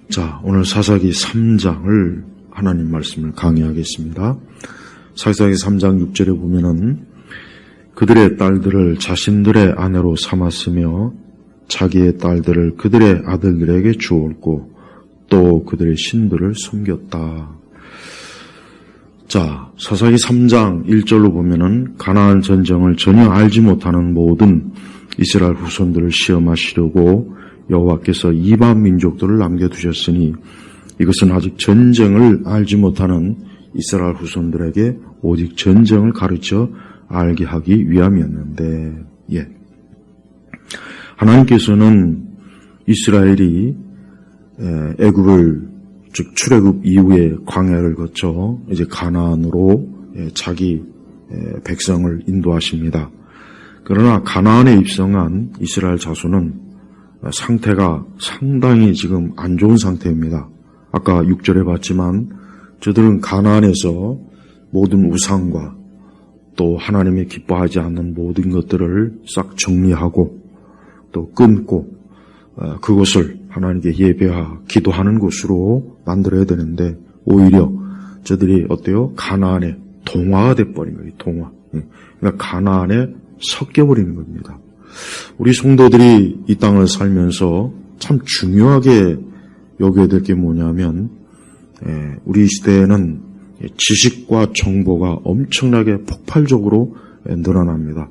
자, 오늘 사사기 3장을 하나님 말씀을 강의하겠습니다. 사사기 3장 6절에 보면은 그들의 딸들을 자신들의 아내로 삼았으며 자기의 딸들을 그들의 아들들에게 주었고 또 그들의 신들을 섬겼다. 자, 사사기 3장 1절로 보면은 가나안 전쟁을 전혀 알지 못하는 모든 이스라엘 후손들을 시험하시려고 여호와께서 이방 민족들을 남겨두셨으니 이것은 아직 전쟁을 알지 못하는 이스라엘 후손들에게 오직 전쟁을 가르쳐 알게 하기 위함이었는데, 하나님께서는 이스라엘이 애굽을 즉 출애굽 이후에 광야를 거쳐 이제 가나안으로 자기 백성을 인도하십니다. 그러나 가나안에 입성한 이스라엘 자손은 상태가 상당히 지금 안 좋은 상태입니다. 아까 6절에 봤지만 저들은 가나안에서 모든 우상과 또 하나님이 기뻐하지 않는 모든 것들을 싹 정리하고 또 끊고 그것을 하나님께 예배하 기도하는 곳으로 만들어야 되는데 오히려 저들이 어때요? 가나안에 동화가 돼버린 거예요. 동화. 그러니까 가나안에 섞여버리는 겁니다. 우리 성도들이 이 땅을 살면서 참 중요하게 여겨야 될 게 뭐냐면 우리 시대에는 지식과 정보가 엄청나게 폭발적으로 늘어납니다.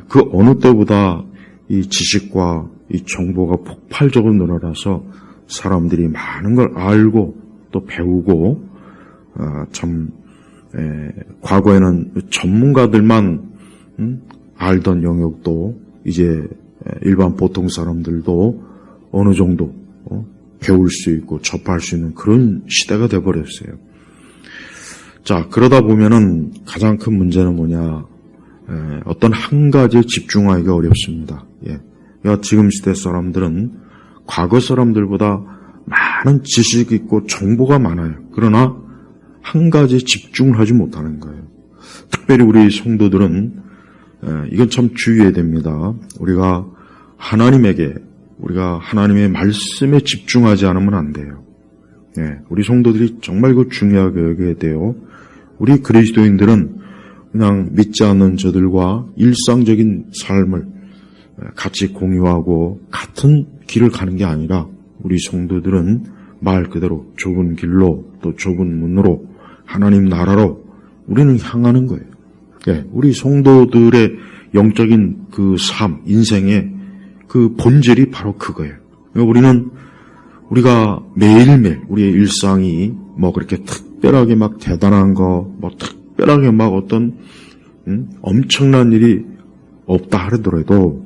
그 어느 때보다 이 지식과 이 정보가 폭발적으로 늘어나서 사람들이 많은 걸 알고 또 배우고 과거에는 전문가들만 알던 영역도 이제 일반 보통 사람들도 어느 정도 배울 수 있고 접할 수 있는 그런 시대가 돼버렸어요. 자, 그러다 보면은 가장 큰 문제는 뭐냐? 어떤 한 가지에 집중하기가 어렵습니다. 그러니까 지금 시대 사람들은 과거 사람들보다 많은 지식이 있고 정보가 많아요. 그러나 한 가지에 집중을 하지 못하는 거예요. 특별히 우리 성도들은 이건 참 주의해야 됩니다. 우리가 하나님의 말씀에 집중하지 않으면 안 돼요. 우리 성도들이 정말 이거 중요하게 여겨야 돼요. 우리 그리스도인들은 그냥 믿지 않는 저들과 일상적인 삶을 같이 공유하고 같은 길을 가는 게 아니라 우리 성도들은 말 그대로 좁은 길로 또 좁은 문으로 하나님 나라로 우리는 향하는 거예요. 우리 성도들의 영적인 그 삶, 인생의 그 본질이 바로 그거예요. 우리가 매일매일 우리의 일상이 뭐 그렇게 특별하게 막 대단한 거, 뭐 특별하게 막 어떤 엄청난 일이 없다 하더라도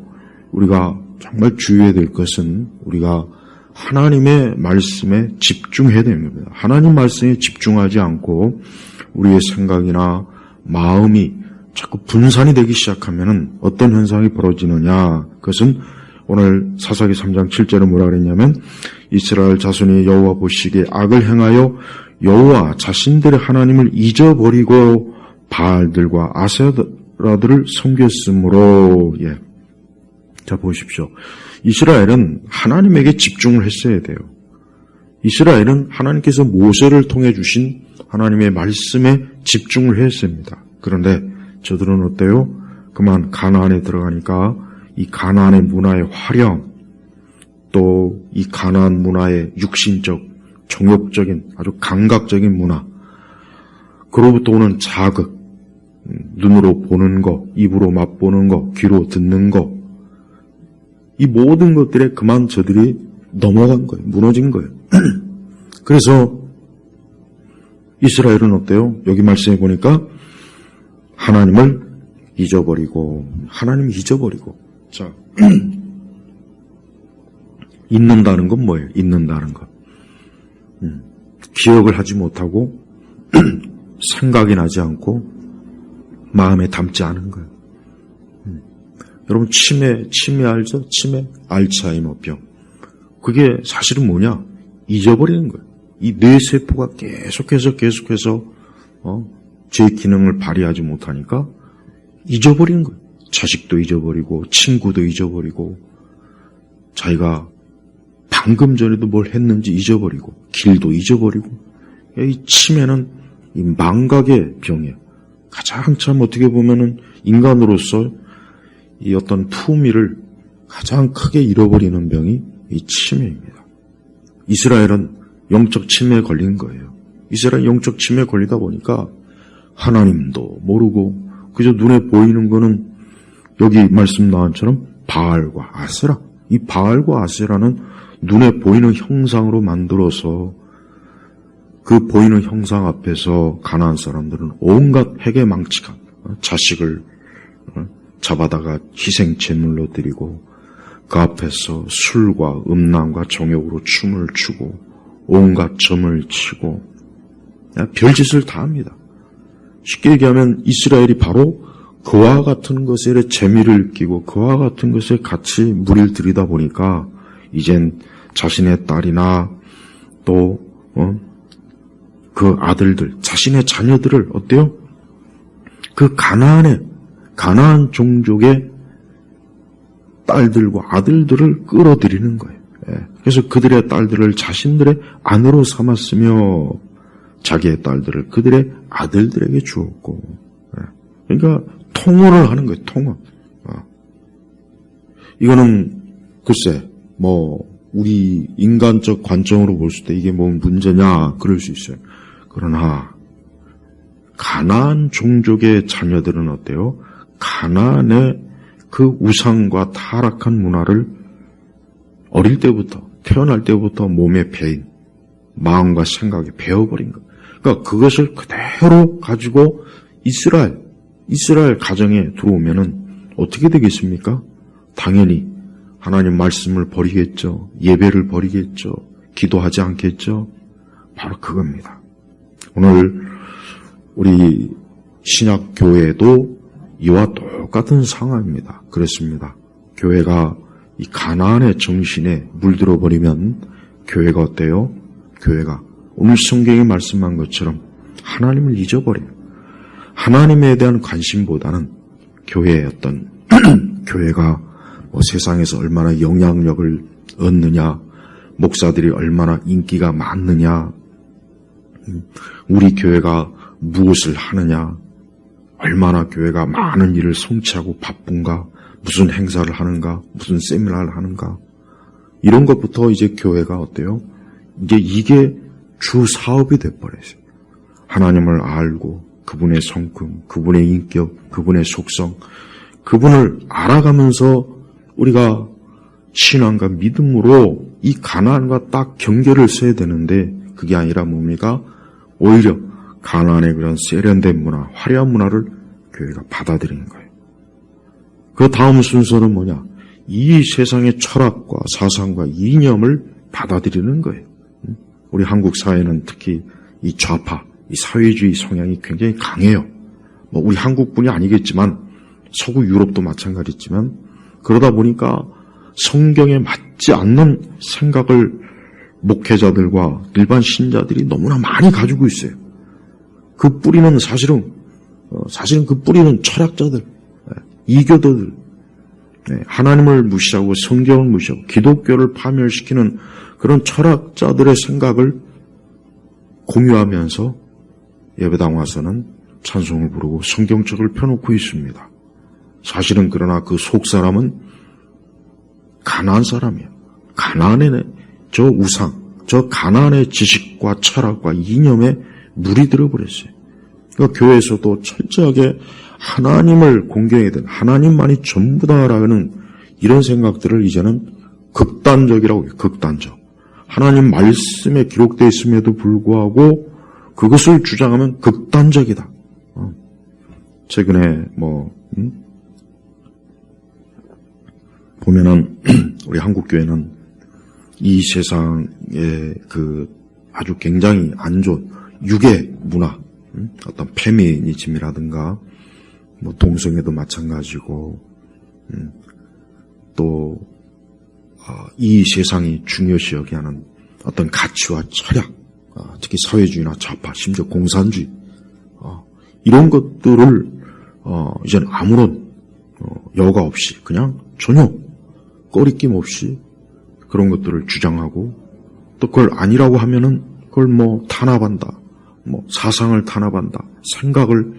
우리가 정말 주의해야 될 것은 우리가 하나님의 말씀에 집중해야 됩니다. 하나님 말씀에 집중하지 않고 우리의 생각이나 마음이 자꾸 분산이 되기 시작하면은 어떤 현상이 벌어지느냐? 그것은 오늘 사사기 3장 7절에 뭐라 그랬냐면 이스라엘 자손이 여호와 보시기에 악을 행하여 여호와 자신들의 하나님을 잊어버리고 바알들과 아세라들을 섬겼으므로. 자, 보십시오. 이스라엘은 하나님에게 집중을 했어야 돼요. 이스라엘은 하나님께서 모세를 통해 주신 하나님의 말씀에 집중을 했습니다. 그런데 저들은 어때요? 그만 가나안에 들어가니까 이 가나안의 문화의 화려함, 또 이 가나안 문화의 육신적, 정욕적인 아주 감각적인 문화, 그로부터 오는 자극, 눈으로 보는 거, 입으로 맛보는 거, 귀로 듣는 거, 이 모든 것들에 그만 저들이 넘어간 거예요. 무너진 거예요. 그래서 이스라엘은 어때요? 여기 말씀해 보니까 하나님을 잊어버리고, 자, 잊는다는 건 뭐예요? 잊는다는 것. 기억을 하지 못하고, 생각이 나지 않고, 마음에 담지 않은 거예요. 여러분, 치매 알죠? 치매? 알츠하이머병. 그게 사실은 뭐냐? 잊어버리는 거예요. 이 뇌세포가 계속해서 제 기능을 발휘하지 못하니까 잊어버리는 거예요. 자식도 잊어버리고 친구도 잊어버리고 자기가 방금 전에도 뭘 했는지 잊어버리고 길도 잊어버리고 이 치매는 이 망각의 병이에요. 가장 참 어떻게 보면은 인간으로서 이 어떤 품위를 가장 크게 잃어버리는 병이 이 치매입니다. 이스라엘은 영적 치매에 걸린 거예요. 이스라엘 영적 치매에 걸리다 보니까 하나님도 모르고 그저 눈에 보이는 거는 여기 말씀 나온 것처럼 바알과 아세라, 이 바알과 아세라는 눈에 보이는 형상으로 만들어서 그 보이는 형상 앞에서 가나안 사람들은 온갖 회개망측한 자식을 잡아다가 희생 제물로 드리고 그 앞에서 술과 음란과 정욕으로 춤을 추고 온갖 점을 치고 별짓을 다 합니다. 쉽게 얘기하면 이스라엘이 바로 그와 같은 것에 재미를 끼고 그와 같은 것에 같이 무리를 들이다 보니까 이젠 자신의 딸이나 또 그 아들들, 자신의 자녀들을 어때요? 그 가나안 종족의 딸들과 아들들을 끌어들이는 거예요. 그래서 그들의 딸들을 자신들의 아내로 삼았으며 자기의 딸들을 그들의 아들들에게 주었고, 그러니까 통혼을 하는 거예요. 통혼. 이거는 글쎄 우리 인간적 관점으로 볼 때 이게 뭐 문제냐 그럴 수 있어요. 그러나 가나안 종족의 자녀들은 어때요? 가나안의 그 우상과 타락한 문화를 어릴 때부터 태어날 때부터 몸에 배인 마음과 생각에 배워버린 것. 그러니까 그것을 그대로 가지고 이스라엘 가정에 들어오면은 어떻게 되겠습니까? 당연히 하나님 말씀을 버리겠죠. 예배를 버리겠죠. 기도하지 않겠죠. 바로 그겁니다. 오늘 우리 신약교회도 이와 똑같은 상황입니다. 그렇습니다. 교회가 이 가나안의 정신에 물들어 버리면 교회가 어때요? 교회가 오늘 성경이 말씀한 것처럼 하나님을 잊어버려요. 하나님에 대한 관심보다는 교회의 어떤 교회가 세상에서 얼마나 영향력을 얻느냐, 목사들이 얼마나 인기가 많느냐, 우리 교회가 무엇을 하느냐, 얼마나 교회가 많은 일을 성취하고 바쁜가, 무슨 행사를 하는가, 무슨 세미나를 하는가, 이런 것부터 이제 교회가 어때요? 이게 주 사업이 돼버렸어요. 하나님을 알고 그분의 성품, 그분의 인격, 그분의 속성, 그분을 알아가면서 우리가 신앙과 믿음으로 이 가나안과 딱 경계를 세야 되는데 그게 아니라 뭡니까? 오히려 가나안의 그런 세련된 문화, 화려한 문화를 교회가 받아들이는 거예요. 그 다음 순서는 뭐냐? 이 세상의 철학과 사상과 이념을 받아들이는 거예요. 우리 한국 사회는 특히 이 좌파, 이 사회주의 성향이 굉장히 강해요. 우리 한국뿐이 아니겠지만 서구 유럽도 마찬가지지만 그러다 보니까 성경에 맞지 않는 생각을 목회자들과 일반 신자들이 너무나 많이 가지고 있어요. 그 뿌리는 사실은 그 뿌리는 철학자들, 이교도들, 하나님을 무시하고 성경을 무시하고 기독교를 파멸시키는 그런 철학자들의 생각을 공유하면서 예배당 와서는 찬송을 부르고 성경책을 펴놓고 있습니다. 사실은 그러나 그 속사람은 가나안 사람이에요. 가나안의 저 우상, 저 가나안의 지식과 철학과 이념에 물이 들어버렸어요. 그러니까 교회에서도 철저하게 하나님을 공경해야 되는, 하나님만이 전부다라는 이런 생각들을 이제는 극단적이라고 해요. 극단적. 하나님 말씀에 기록되어 있음에도 불구하고 그것을 주장하면 극단적이다. 최근에 보면은 우리 한국교회는 이 세상의 그 아주 굉장히 안 좋은 유괴 문화, 어떤 페미니즘이라든가 동성애도 마찬가지고 또 이 세상이 중요시 여기하는 어떤 가치와 철학, 특히 사회주의나 좌파, 심지어 공산주의 이런 것들을 이제는 아무런 여과 없이 그냥 전혀 꺼리낌 없이 그런 것들을 주장하고 또 그걸 아니라고 하면은 그걸 뭐 탄압한다, 뭐 사상을 탄압한다, 생각을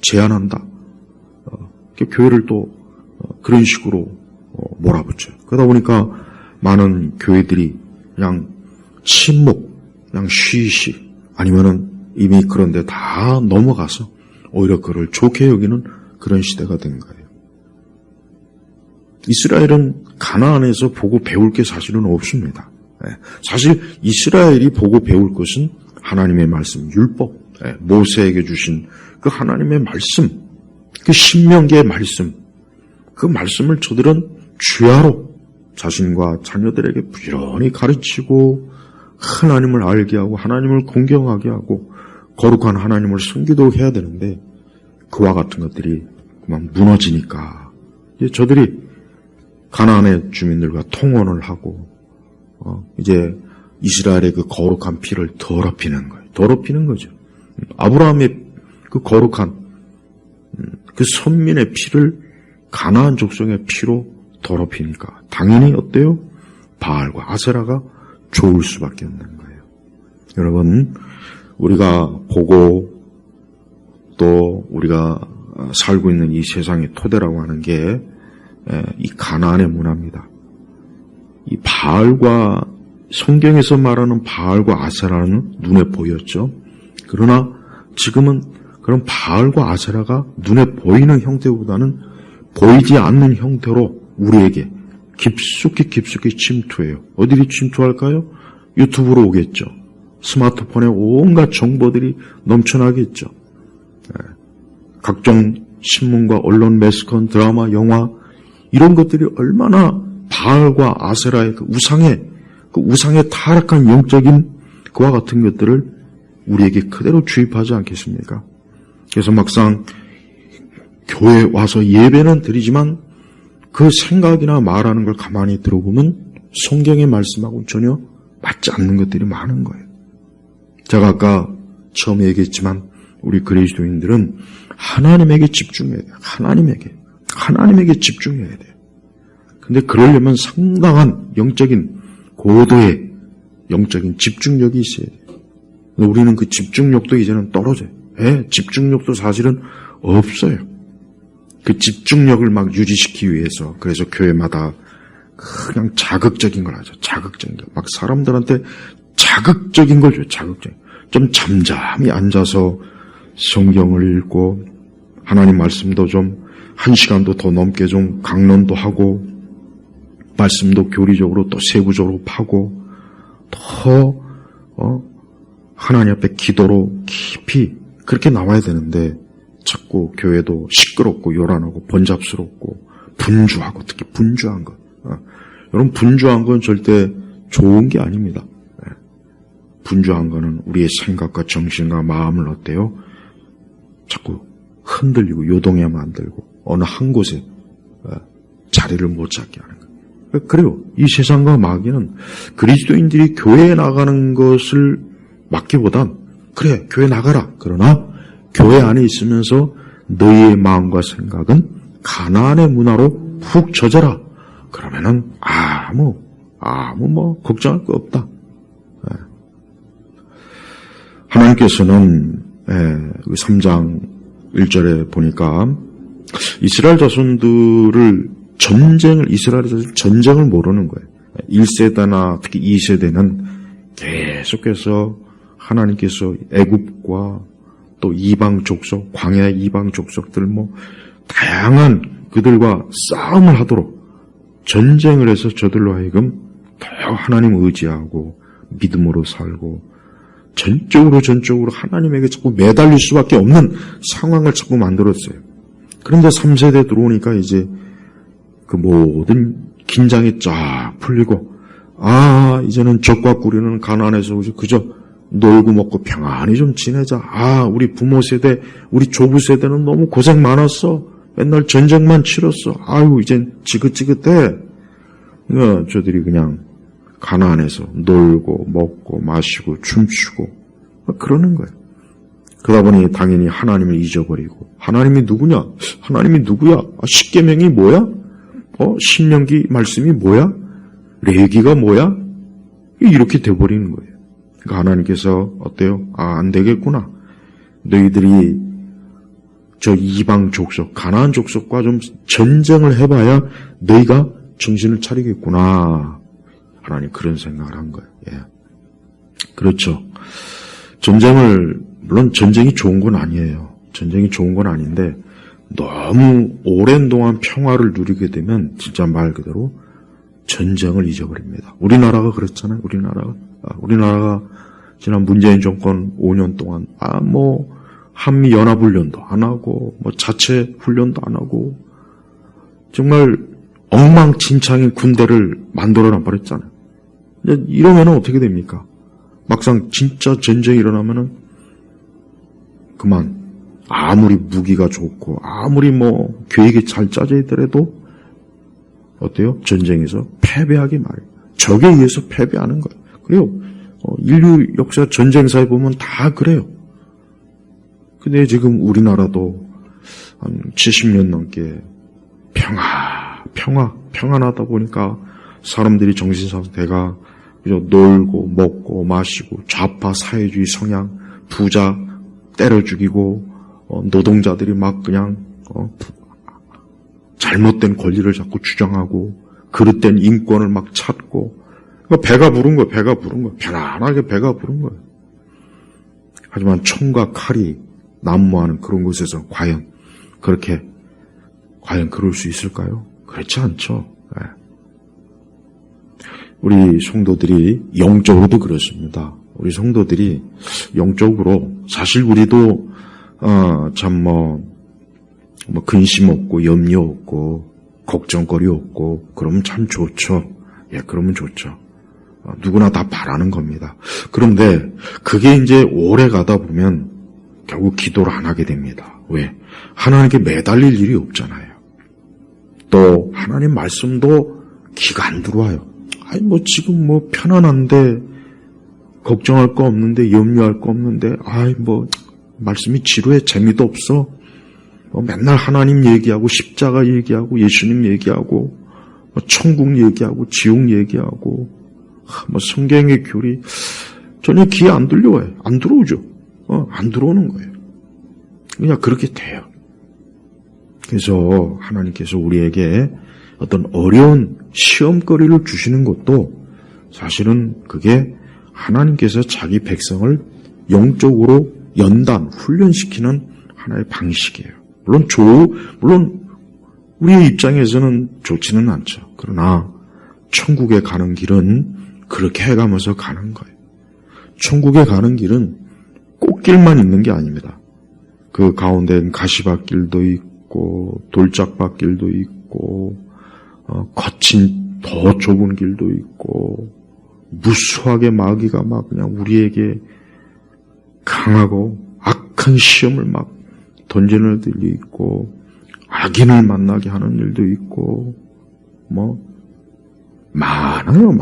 제한한다. 교회를 또 그런 식으로 몰아붙여요. 그러다 보니까 많은 교회들이 그냥 침묵, 그냥 쉬쉬, 아니면은 이미 그런데 다 넘어가서 오히려 그를 좋게 여기는 그런 시대가 된 거예요. 이스라엘은 가나안에서 보고 배울 게 사실은 없습니다. 사실 이스라엘이 보고 배울 것은 하나님의 말씀, 율법, 모세에게 주신 그 하나님의 말씀, 그 신명기의 말씀, 그 말씀을 저들은 주야로 자신과 자녀들에게 부지런히 가르치고 하나님을 알게 하고 하나님을 공경하게 하고 거룩한 하나님을 섬기도록 해야 되는데 그와 같은 것들이 그만 무너지니까 이제 저들이 가나안의 주민들과 통혼을 하고 이제 이스라엘의 그 거룩한 피를 더럽히는 거예요. 더럽히는 거죠. 아브라함의 그 거룩한 그 선민의 피를 가나안 족속의 피로 더럽히니까 당연히 어때요? 바알과 아세라가 좋을 수밖에 없는 거예요. 여러분, 우리가 보고 또 우리가 살고 있는 이 세상의 토대라고 하는 게 이 가나안의 문화입니다. 이 바알과 성경에서 말하는 바알과 아세라는 눈에 보였죠. 그러나 지금은 그런 바알과 아세라가 눈에 보이는 형태보다는 보이지 않는 형태로 우리에게 깊숙이 침투해요. 어디로 침투할까요? 유튜브로 오겠죠. 스마트폰에 온갖 정보들이 넘쳐나겠죠. 각종 신문과 언론, 매스컴, 드라마, 영화 이런 것들이 얼마나 바알과 아세라의 그 우상의 타락한 영적인 그와 같은 것들을 우리에게 그대로 주입하지 않겠습니까? 그래서 막상 교회에 와서 예배는 드리지만 그 생각이나 말하는 걸 가만히 들어보면 성경의 말씀하고 전혀 맞지 않는 것들이 많은 거예요. 제가 아까 처음에 얘기했지만 우리 그리스도인들은 하나님에게 집중해야 돼요. 하나님에게 집중해야 돼요. 근데 그러려면 상당한 영적인 고도의 영적인 집중력이 있어야 돼요. 우리는 그 집중력도 이제는 떨어져요. 집중력도 사실은 없어요. 그 집중력을 막 유지시키기 위해서 그래서 교회마다 그냥 자극적인 걸 하죠. 자극적인 거. 막 사람들한테 자극적인 걸 줘요. 자극적인. 좀 잠잠히 앉아서 성경을 읽고 하나님 말씀도 좀 1시간도 더 넘게 좀 강론도 하고 말씀도 교리적으로 또 세부적으로 파고 더 하나님 앞에 기도로 깊이 그렇게 나와야 되는데 자꾸 교회도 시끄럽고 요란하고 번잡스럽고 분주하고 특히 분주한 것. 여러분 분주한 건 절대 좋은 게 아닙니다. 분주한 거는 우리의 생각과 정신과 마음을 어때요? 자꾸 흔들리고 요동해 만들고 어느 한 곳에 자리를 못 잡게 하는 거예요. 그래요. 이 세상과 마귀는 그리스도인들이 교회에 나가는 것을 막기보단 그래 교회 나가라. 그러나 교회 안에 있으면서 너희의 마음과 생각은 가나안의 문화로 푹 젖어라. 그러면은 아무 걱정할 거 없다. 하나님께서는 3장 1절에 보니까 이스라엘 자손들을 전쟁을 모르는 거예요. 1세대나 특히 2세대는 계속해서 하나님께서 애굽과 또 이방 족속, 광야 이방 족속들 다양한 그들과 싸움을 하도록 전쟁을 해서 저들로 하여금 더 하나님 의지하고 믿음으로 살고 전적으로 하나님에게 자꾸 매달릴 수밖에 없는 상황을 자꾸 만들었어요. 그런데 3세대 들어오니까 이제 그 모든 긴장이 쫙 풀리고 이제는 적과 꾸리는 가나안에서 그저 놀고 먹고 평안히 좀 지내자. 우리 부모 세대, 우리 조부 세대는 너무 고생 많았어. 맨날 전쟁만 치렀어. 이젠 지긋지긋해. 그러니까 저들이 그냥 가나안에서 놀고 먹고 마시고 춤추고 그러는 거예요. 그러다 보니 당연히 하나님을 잊어버리고 하나님이 누구냐? 하나님이 누구야? 십계명이 뭐야? 신명기 말씀이 뭐야? 레위기가 뭐야? 이렇게 돼버리는 거예요. 그러니까 하나님께서 어때요? 안 되겠구나. 너희들이 저 이방 족속, 가나안 족속과 좀 전쟁을 해봐야 너희가 정신을 차리겠구나. 하나님 그런 생각을 한 거예요. 예. 그렇죠. 물론 전쟁이 좋은 건 아니에요. 전쟁이 좋은 건 아닌데, 너무 오랜 동안 평화를 누리게 되면 진짜 말 그대로 전쟁을 잊어버립니다. 우리나라가 그렇잖아요. 우리나라가 지난 문재인 정권 5년 동안 한미 연합훈련도 안 하고 자체 훈련도 안 하고 정말 엉망진창인 군대를 만들어놔 버렸잖아요. 이러면 어떻게 됩니까? 막상 진짜 전쟁이 일어나면은 그만. 아무리 무기가 좋고 아무리 계획이 잘 짜져 있더라도 어때요? 전쟁에서 패배하기 마련. 적에 의해서 패배하는 거예요. 그래요. 인류 역사 전쟁사에 보면 다 그래요. 근데 지금 우리나라도 한 70년 넘게 평안하다 보니까 사람들이 정신 상태가 그저 놀고 먹고 마시고 좌파 사회주의 성향, 부자 때려 죽이고 노동자들이 막 그냥 잘못된 권리를 자꾸 주장하고 그릇된 인권을 막 찾고 배가 부른 거예요. 편안하게 배가 부른 거예요. 하지만 총과 칼이 난무하는 그런 곳에서 과연 그럴 수 있을까요? 그렇지 않죠. 네. 우리 성도들이 영적으로도 그렇습니다. 우리 성도들이 영적으로 사실 우리도 참 근심 없고 염려 없고 걱정거리 없고 그러면 참 좋죠. 예, 그러면 좋죠. 누구나 다 바라는 겁니다. 그런데 그게 이제 오래 가다 보면 결국 기도를 안 하게 됩니다. 왜? 하나님께 매달릴 일이 없잖아요. 또 하나님 말씀도 귀가 안 들어와요. 지금 편안한데 걱정할 거 없는데 염려할 거 없는데 말씀이 지루해 재미도 없어. 맨날 하나님 얘기하고 십자가 얘기하고 예수님 얘기하고 천국 얘기하고 지옥 얘기하고 성경의 교리 전혀 귀에 안 들려와요. 안 들어오죠. 안 들어오는 거예요. 그냥 그렇게 돼요. 그래서 하나님께서 우리에게 어떤 어려운 시험거리를 주시는 것도 사실은 그게 하나님께서 자기 백성을 영적으로 훈련시키는 하나의 방식이에요. 물론 우리의 입장에서는 좋지는 않죠. 그러나 천국에 가는 길은 그렇게 해가면서 가는 거예요. 천국에 가는 길은 꽃길만 있는 게 아닙니다. 그 가운데는 가시밭길도 있고 돌짝밭길도 있고 거친 더 좁은 길도 있고 무수하게 마귀가 막 그냥 우리에게 강하고 악한 시험을 막 던지는 일도 있고 악인을 만나게 하는 일도 있고 많아요.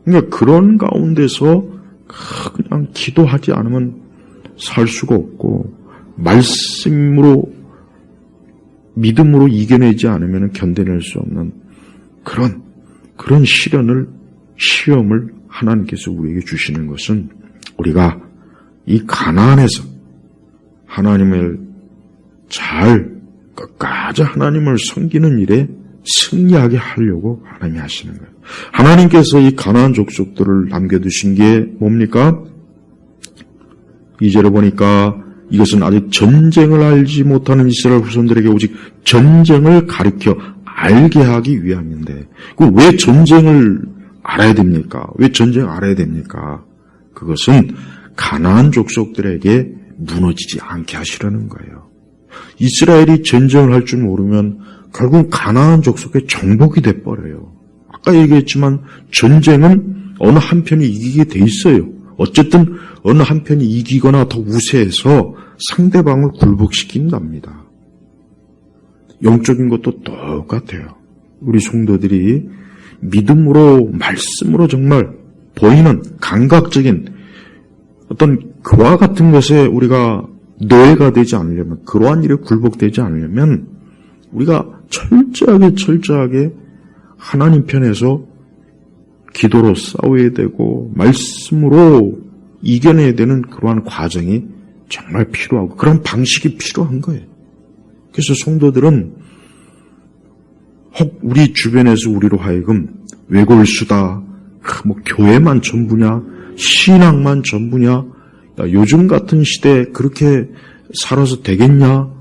그러니까 그런 가운데서 그냥 기도하지 않으면 살 수가 없고 말씀으로 믿음으로 이겨내지 않으면 견뎌낼 수 없는 그런 시험을 하나님께서 우리에게 주시는 것은 우리가 이 가나안에서 하나님을 끝까지 하나님을 섬기는 일에 승리하게 하려고 하나님이 하시는 거예요. 하나님께서 이 가나안 족속들을 남겨두신 게 뭡니까? 2절에 보니까 이것은 아직 전쟁을 알지 못하는 이스라엘 후손들에게 오직 전쟁을 가르쳐 알게 하기 위함인데 왜 전쟁을 알아야 됩니까? 왜 전쟁을 알아야 됩니까? 그것은 가나안 족속들에게 무너지지 않게 하시려는 거예요. 이스라엘이 전쟁을 할 줄 모르면 결국 가나안 족속의 정복이 돼버려요. 아까 얘기했지만 전쟁은 어느 한편이 이기게 돼 있어요. 어쨌든 어느 한편이 이기거나 더 우세해서 상대방을 굴복시킨답니다. 영적인 것도 똑같아요. 우리 성도들이 믿음으로 말씀으로 정말 보이는 감각적인 어떤 그와 같은 것에 우리가 노예가 되지 않으려면 그러한 일에 굴복되지 않으려면 우리가 철저하게 하나님 편에서 기도로 싸워야 되고 말씀으로 이겨내야 되는 그러한 과정이 정말 필요하고 그런 방식이 필요한 거예요. 그래서 성도들은 혹 우리 주변에서 우리로 하여금 외골수다, 뭐 교회만 전부냐, 신앙만 전부냐, 야, 요즘 같은 시대에 그렇게 살아서 되겠냐?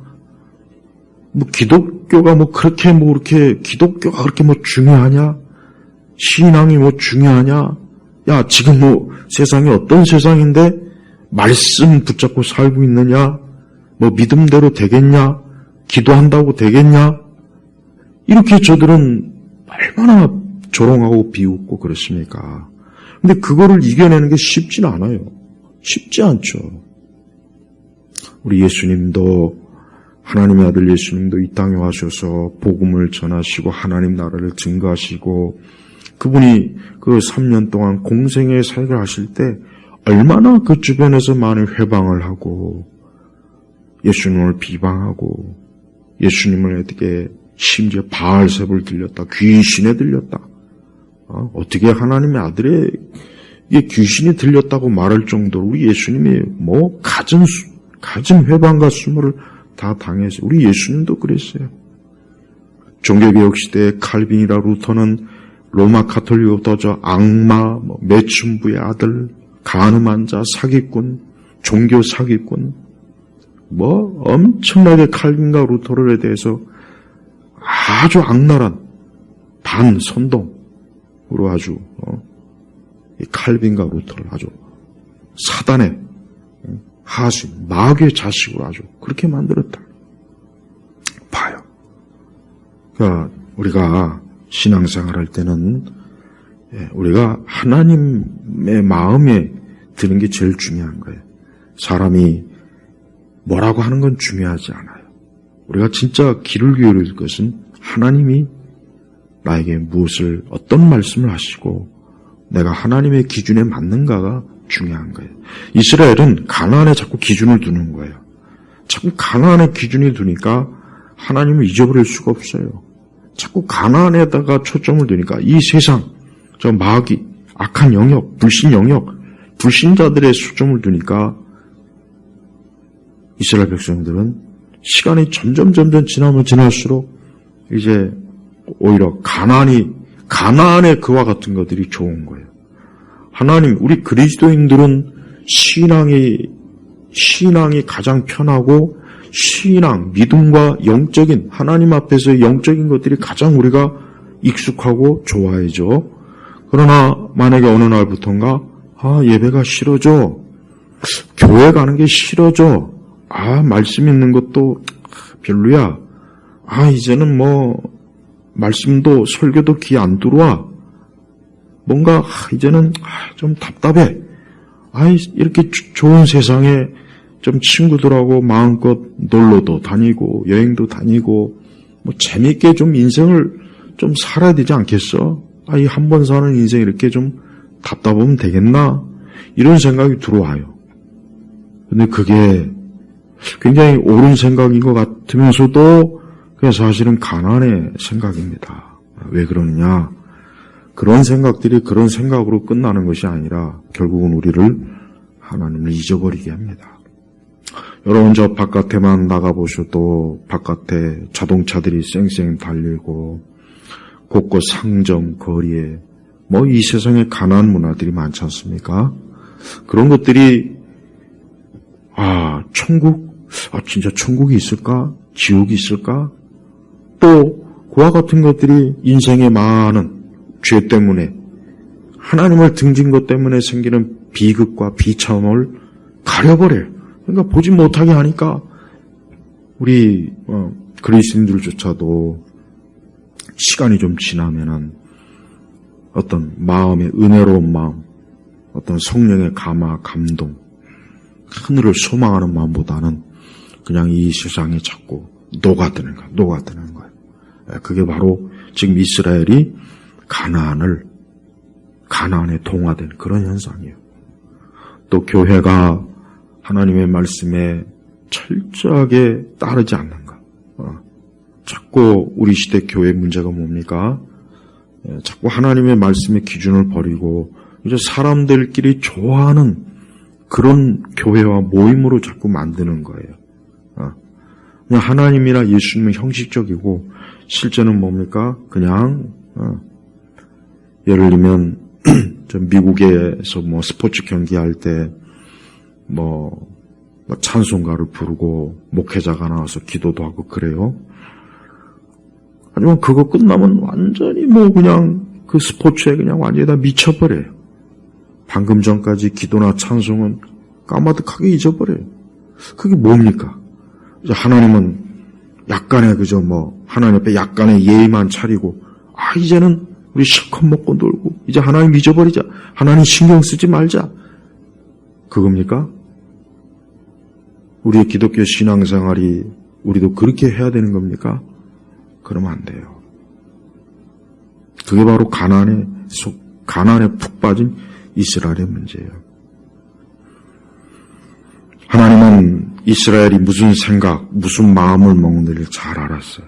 뭐 기독교가 뭐 그렇게 뭐 그렇게 기독교가 그렇게 뭐 중요하냐? 신앙이 뭐 중요하냐? 야, 지금 뭐 세상이 어떤 세상인데 말씀 붙잡고 살고 있느냐? 뭐 믿음대로 되겠냐? 기도한다고 되겠냐? 이렇게 저들은 얼마나 조롱하고 비웃고 그렇습니까? 근데 그거를 이겨내는 게 쉽지는 않아요. 쉽지 않죠. 우리 예수님도 하나님의 아들 예수님도 이 땅에 와셔서 복음을 전하시고 하나님 나라를 증거하시고 그분이 그 3년 동안 공생의 사역을 하실 때 얼마나 그 주변에서 많은 회방을 하고 예수님을 비방하고 예수님을 어떻게 심지어 바알셉을 들렸다. 귀신에 들렸다. 어떻게 하나님의 아들의 귀신이 들렸다고 말할 정도로 우리 예수님이 뭐 갖은 회방과 수모를 다 당했어요. 우리 예수님도 그랬어요. 종교개혁 시대에 칼빈이라 루터는 로마 가톨릭부터 악마, 매춘부의 아들, 간음한 자, 사기꾼, 종교 사기꾼, 엄청나게 칼빈과 루터에 대해서 아주 악랄한 반선동으로 아주 이 칼빈과 루터를 아주 사단의 하수인, 마귀의 자식으로 아주 그렇게 만들었다. 봐요. 그러니까 우리가 신앙생활 할 때는 우리가 하나님의 마음에 드는 게 제일 중요한 거예요. 사람이 뭐라고 하는 건 중요하지 않아요. 우리가 진짜 귀를 기울일 것은 하나님이 나에게 무엇을 어떤 말씀을 하시고 내가 하나님의 기준에 맞는가가 중요한 거예요. 이스라엘은 가나안에 자꾸 기준을 두는 거예요. 자꾸 가나안에 기준을 두니까 하나님을 잊어버릴 수가 없어요. 자꾸 가나안에다가 초점을 두니까 이 세상, 저 마귀, 악한 영역, 불신 영역, 불신자들의 초점을 두니까 이스라엘 백성들은 시간이 점점 지나면 지날수록 이제 오히려 가나안의 그와 같은 것들이 좋은 거예요. 하나님, 우리 그리스도인들은 신앙이 가장 편하고 신앙, 믿음과 영적인 하나님 앞에서의 영적인 것들이 가장 우리가 익숙하고 좋아해죠. 그러나 만약에 어느 날부터인가 예배가 싫어져. 교회 가는 게 싫어져. 말씀 있는 것도 별로야. 이제는 말씀도 설교도 귀 안 들어와. 뭔가 이제는 좀 답답해. 이렇게 좋은 세상에 좀 친구들하고 마음껏 놀러도 다니고 여행도 다니고 재밌게 좀 인생을 좀 살아야 되지 않겠어? 이 한 번 사는 인생 이렇게 좀 답답하면 되겠나? 이런 생각이 들어와요. 근데 그게 굉장히 옳은 생각인 것 같으면서도 그게 사실은 가난의 생각입니다. 왜 그러느냐? 그런 생각들이 그런 생각으로 끝나는 것이 아니라 결국은 우리를 하나님을 잊어버리게 합니다. 여러분 저 바깥에만 나가보셔도 바깥에 자동차들이 쌩쌩 달리고 곳곳 상점, 거리에 이 세상에 가난한 문화들이 많지 않습니까? 그런 것들이 천국? 진짜 천국이 있을까? 지옥이 있을까? 또 그와 같은 것들이 인생의 많은 죄 때문에 하나님을 등진 것 때문에 생기는 비극과 비참함을 가려버려요. 그러니까 보지 못하게 하니까 우리 그리스도인들조차도 시간이 좀 지나면은 어떤 마음의 은혜로운 마음, 어떤 성령의 감동, 하늘을 소망하는 마음보다는 그냥 이 세상에 자꾸 녹아드는 거예요. 그게 바로 지금 이스라엘이 가나안에 동화된 그런 현상이에요. 또 교회가 하나님의 말씀에 철저하게 따르지 않는 것. 자꾸 우리 시대 교회 문제가 뭡니까? 자꾸 하나님의 말씀의 기준을 버리고 이제 사람들끼리 좋아하는 그런 교회와 모임으로 자꾸 만드는 거예요. 그냥 하나님이나 예수님은 형식적이고 실제는 뭡니까? 그냥 예를 들면 미국에서 뭐 스포츠 경기할 때 뭐 찬송가를 부르고 목회자가 나와서 기도도 하고 그래요. 하지만 그거 끝나면 완전히 뭐 그냥 그 스포츠에 그냥 완전히 다 미쳐버려요. 방금 전까지 기도나 찬송은 까마득하게 잊어버려요. 그게 뭡니까? 이제 하나님은 약간의 그저 뭐 하나님 앞에 약간의 예의만 차리고 이제는 우리 실컷 먹고 놀고 이제 하나님 잊어버리자. 하나님 신경 쓰지 말자. 그겁니까? 우리의 기독교 신앙생활이 우리도 그렇게 해야 되는 겁니까? 그러면 안 돼요. 그게 바로 가난에 푹 빠진 이스라엘의 문제예요. 하나님은 이스라엘이 무슨 생각, 무슨 마음을 먹는지를 잘 알았어요.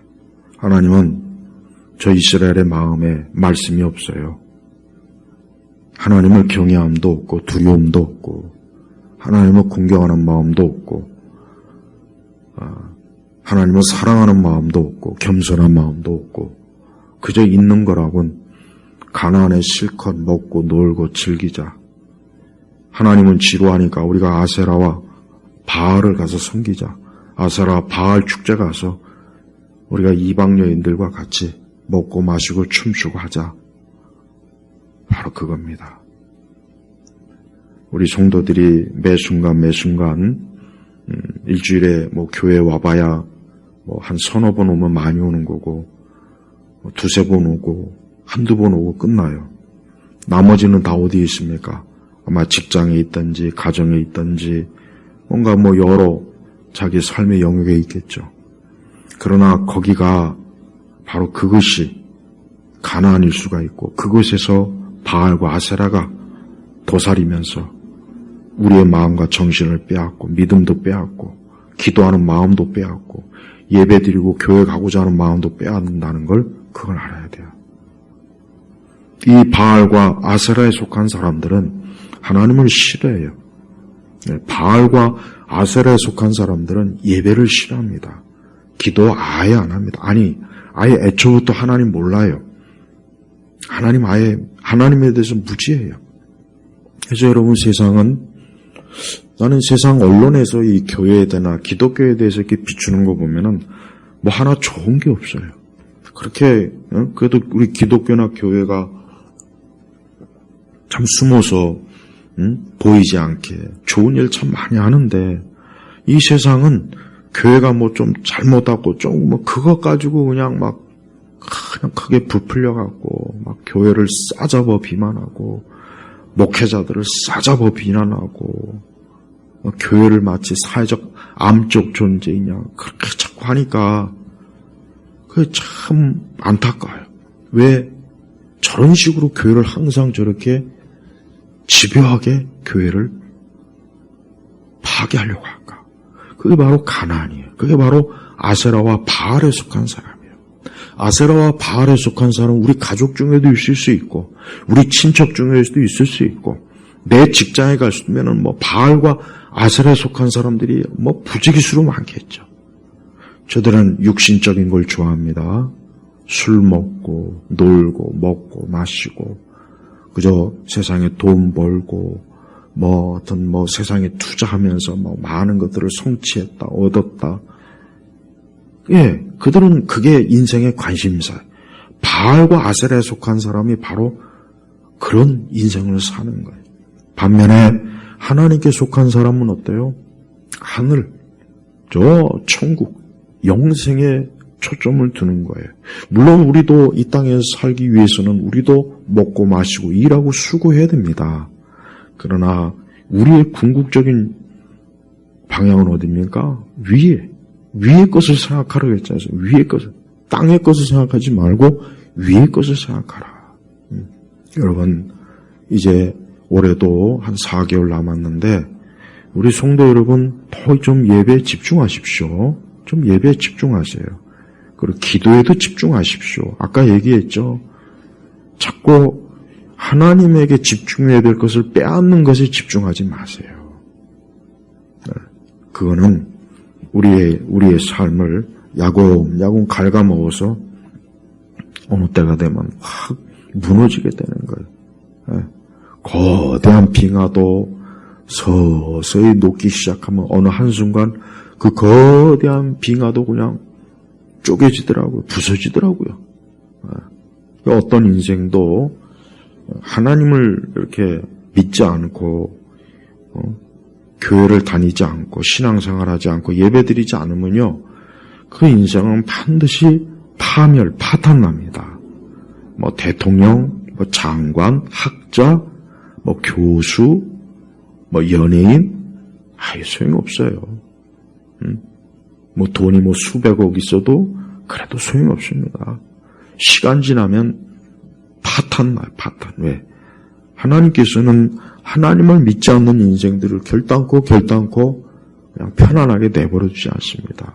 하나님은 저 이스라엘의 마음에 말씀이 없어요. 하나님을 경외함도 없고 두려움도 없고 하나님을 공경하는 마음도 없고 하나님을 사랑하는 마음도 없고 겸손한 마음도 없고 그저 있는 거라곤 가나안에 실컷 먹고 놀고 즐기자. 하나님은 지루하니까 우리가 아세라와 바알을 가서 섬기자. 아세라 바알 축제 가서 우리가 이방 여인들과 같이 먹고 마시고 춤추고 하자. 바로 그겁니다. 우리 성도들이 매 순간 일주일에 뭐 교회 와봐야 뭐 한 서너 번 오면 많이 오는 거고 뭐 두세 번 오고 한두 번 오고 끝나요. 나머지는 다 어디에 있습니까? 아마 직장에 있든지 가정에 있든지 뭔가 뭐 여러 자기 삶의 영역에 있겠죠. 그러나 거기가 바로 그것이 가나안일 수가 있고 그곳에서 바알과 아세라가 도사리면서 우리의 마음과 정신을 빼앗고 믿음도 빼앗고 기도하는 마음도 빼앗고 예배드리고 교회 가고자 하는 마음도 빼앗는다는 걸 그걸 알아야 돼요. 이 바알과 아세라에 속한 사람들은 하나님을 싫어해요. 바알과 아세라에 속한 사람들은 예배를 싫어합니다. 기도 아예 안 합니다. 아예 애초부터 하나님 몰라요. 하나님에 대해서 무지해요. 그래서 여러분 나는 세상 언론에서 이 교회에 대나 기독교에 대해서 이렇게 비추는 거 보면은 뭐 하나 좋은 게 없어요. 그렇게 그래도 우리 기독교나 교회가 참 숨어서 보이지 않게 좋은 일 참 많이 하는데 이 세상은 교회가 뭐 좀 잘못하고 좀 뭐 그것 가지고 그냥 크게 부풀려 갖고 막 교회를 싸잡아 비난하고 목회자들을 싸잡아 비난하고 교회를 마치 사회적 암적 존재이냐 그렇게 자꾸 하니까 그게 참 안타까워요. 왜 저런 식으로 교회를 항상 저렇게 집요하게 교회를 파괴하려고 할까? 그게 바로 가나안이에요. 그게 바로 아세라와 바알에 속한 사람이에요. 아세라와 바알에 속한 사람은 우리 가족 중에도 있을 수 있고 우리 친척 중에서도 있을 수 있고 내 직장에 갔으면은 뭐 바알과 아세라에 속한 사람들이 뭐 부지기수로 많겠죠. 저들은 육신적인 걸 좋아합니다. 술 먹고 놀고 먹고 마시고 그저 세상에 돈 벌고 어떤 세상에 투자하면서 많은 것들을 성취했다 얻었다. 예, 그들은 그게 인생의 관심사예요. 바알과 아세라에 속한 사람이 바로 그런 인생을 사는 거예요. 반면에 하나님께 속한 사람은 어때요? 하늘, 천국, 영생에 초점을 두는 거예요. 물론 우리도 이 땅에서 살기 위해서는 우리도 먹고 마시고 일하고 수고해야 됩니다. 그러나 우리의 궁극적인 방향은 어디입니까? 위의 것을 생각하라고 했잖아요. 위의 것을, 땅의 것을 생각하지 말고 위의 것을 생각하라. 여러분, 이제 올해도 한 4개월 남았는데 우리 성도 여러분 더 좀 예배에 집중하십시오. 좀 예배에 집중하세요. 그리고 기도에도 집중하십시오. 아까 얘기했죠. 자꾸 하나님에게 집중해야 될 것을 빼앗는 것에 집중하지 마세요. 그거는 우리의 삶을 야곱야곱 갉아먹어서 어느 때가 되면 확 무너지게 되는 거예요. 거대한 빙하도 서서히 녹기 시작하면 어느 한순간 그 거대한 빙하도 그냥 쪼개지더라고요. 부서지더라고요. 어떤 인생도 하나님을 이렇게 믿지 않고 교회를 다니지 않고 신앙생활하지 않고 예배드리지 않으면요, 그 인생은 반드시 파탄납니다. 뭐 대통령, 뭐 장관, 학자, 뭐 교수, 뭐 연예인, 아예 소용없어요. 뭐 돈이 뭐 수백억 있어도 그래도 소용없습니다. 시간 지나면 파탄나요, 파탄. 왜? 하나님께서는 하나님을 믿지 않는 인생들을 결단코 그냥 편안하게 내버려 두지 않습니다.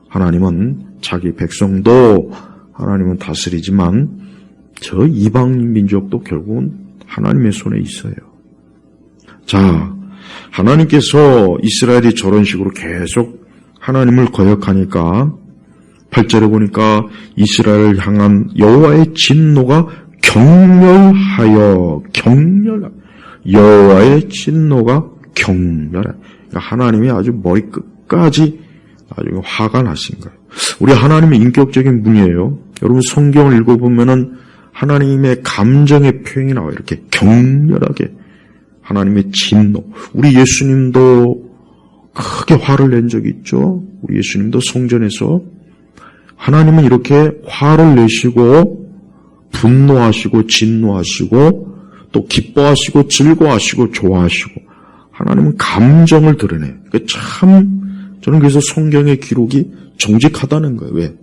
하나님은 자기 백성도 하나님은 다스리지만 저 이방 민족도 결국은 하나님의 손에 있어요. 자, 하나님께서 이스라엘이 저런 식으로 계속 하나님을 거역하니까 8절에 보니까 이스라엘을 향한 여호와의 진노가 여호와의 진노가 격렬해. 그러니까 하나님이 아주 머리 끝까지 아주 화가 나신 거예요. 우리 하나님의 인격적인 분이에요. 여러분 성경을 읽어보면은 하나님의 감정의 표현이 나와요. 이렇게 격렬하게 하나님의 진노. 우리 예수님도 크게 화를 낸 적이 있죠. 우리 예수님도 성전에서 하나님은 이렇게 화를 내시고 분노하시고 진노하시고 또 기뻐하시고 즐거워하시고 좋아하시고 하나님은 감정을 드러내. 그러니까 참 저는 그래서 성경의 기록이 정직하다는 거예요. 왜?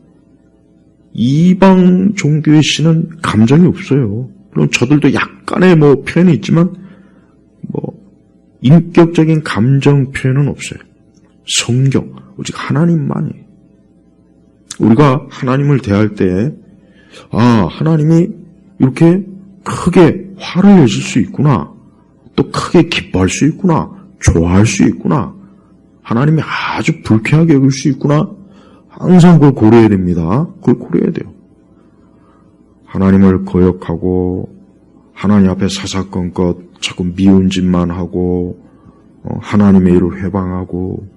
이방 종교의 신은 감정이 없어요. 물론 저들도 약간의 뭐 표현이 있지만 뭐 인격적인 감정 표현은 없어요. 성경 오직 하나님만이. 우리가 하나님을 대할 때 하나님이 이렇게 크게 화를 내실 수 있구나. 또 크게 기뻐할 수 있구나. 좋아할 수 있구나. 하나님이 아주 불쾌하게 여길 수 있구나. 항상 그걸 고려해야 됩니다. 그걸 고려해야 돼요. 하나님을 거역하고 하나님 앞에 사사건것 자꾸 미운 짓만 하고 하나님의 일을 회방하고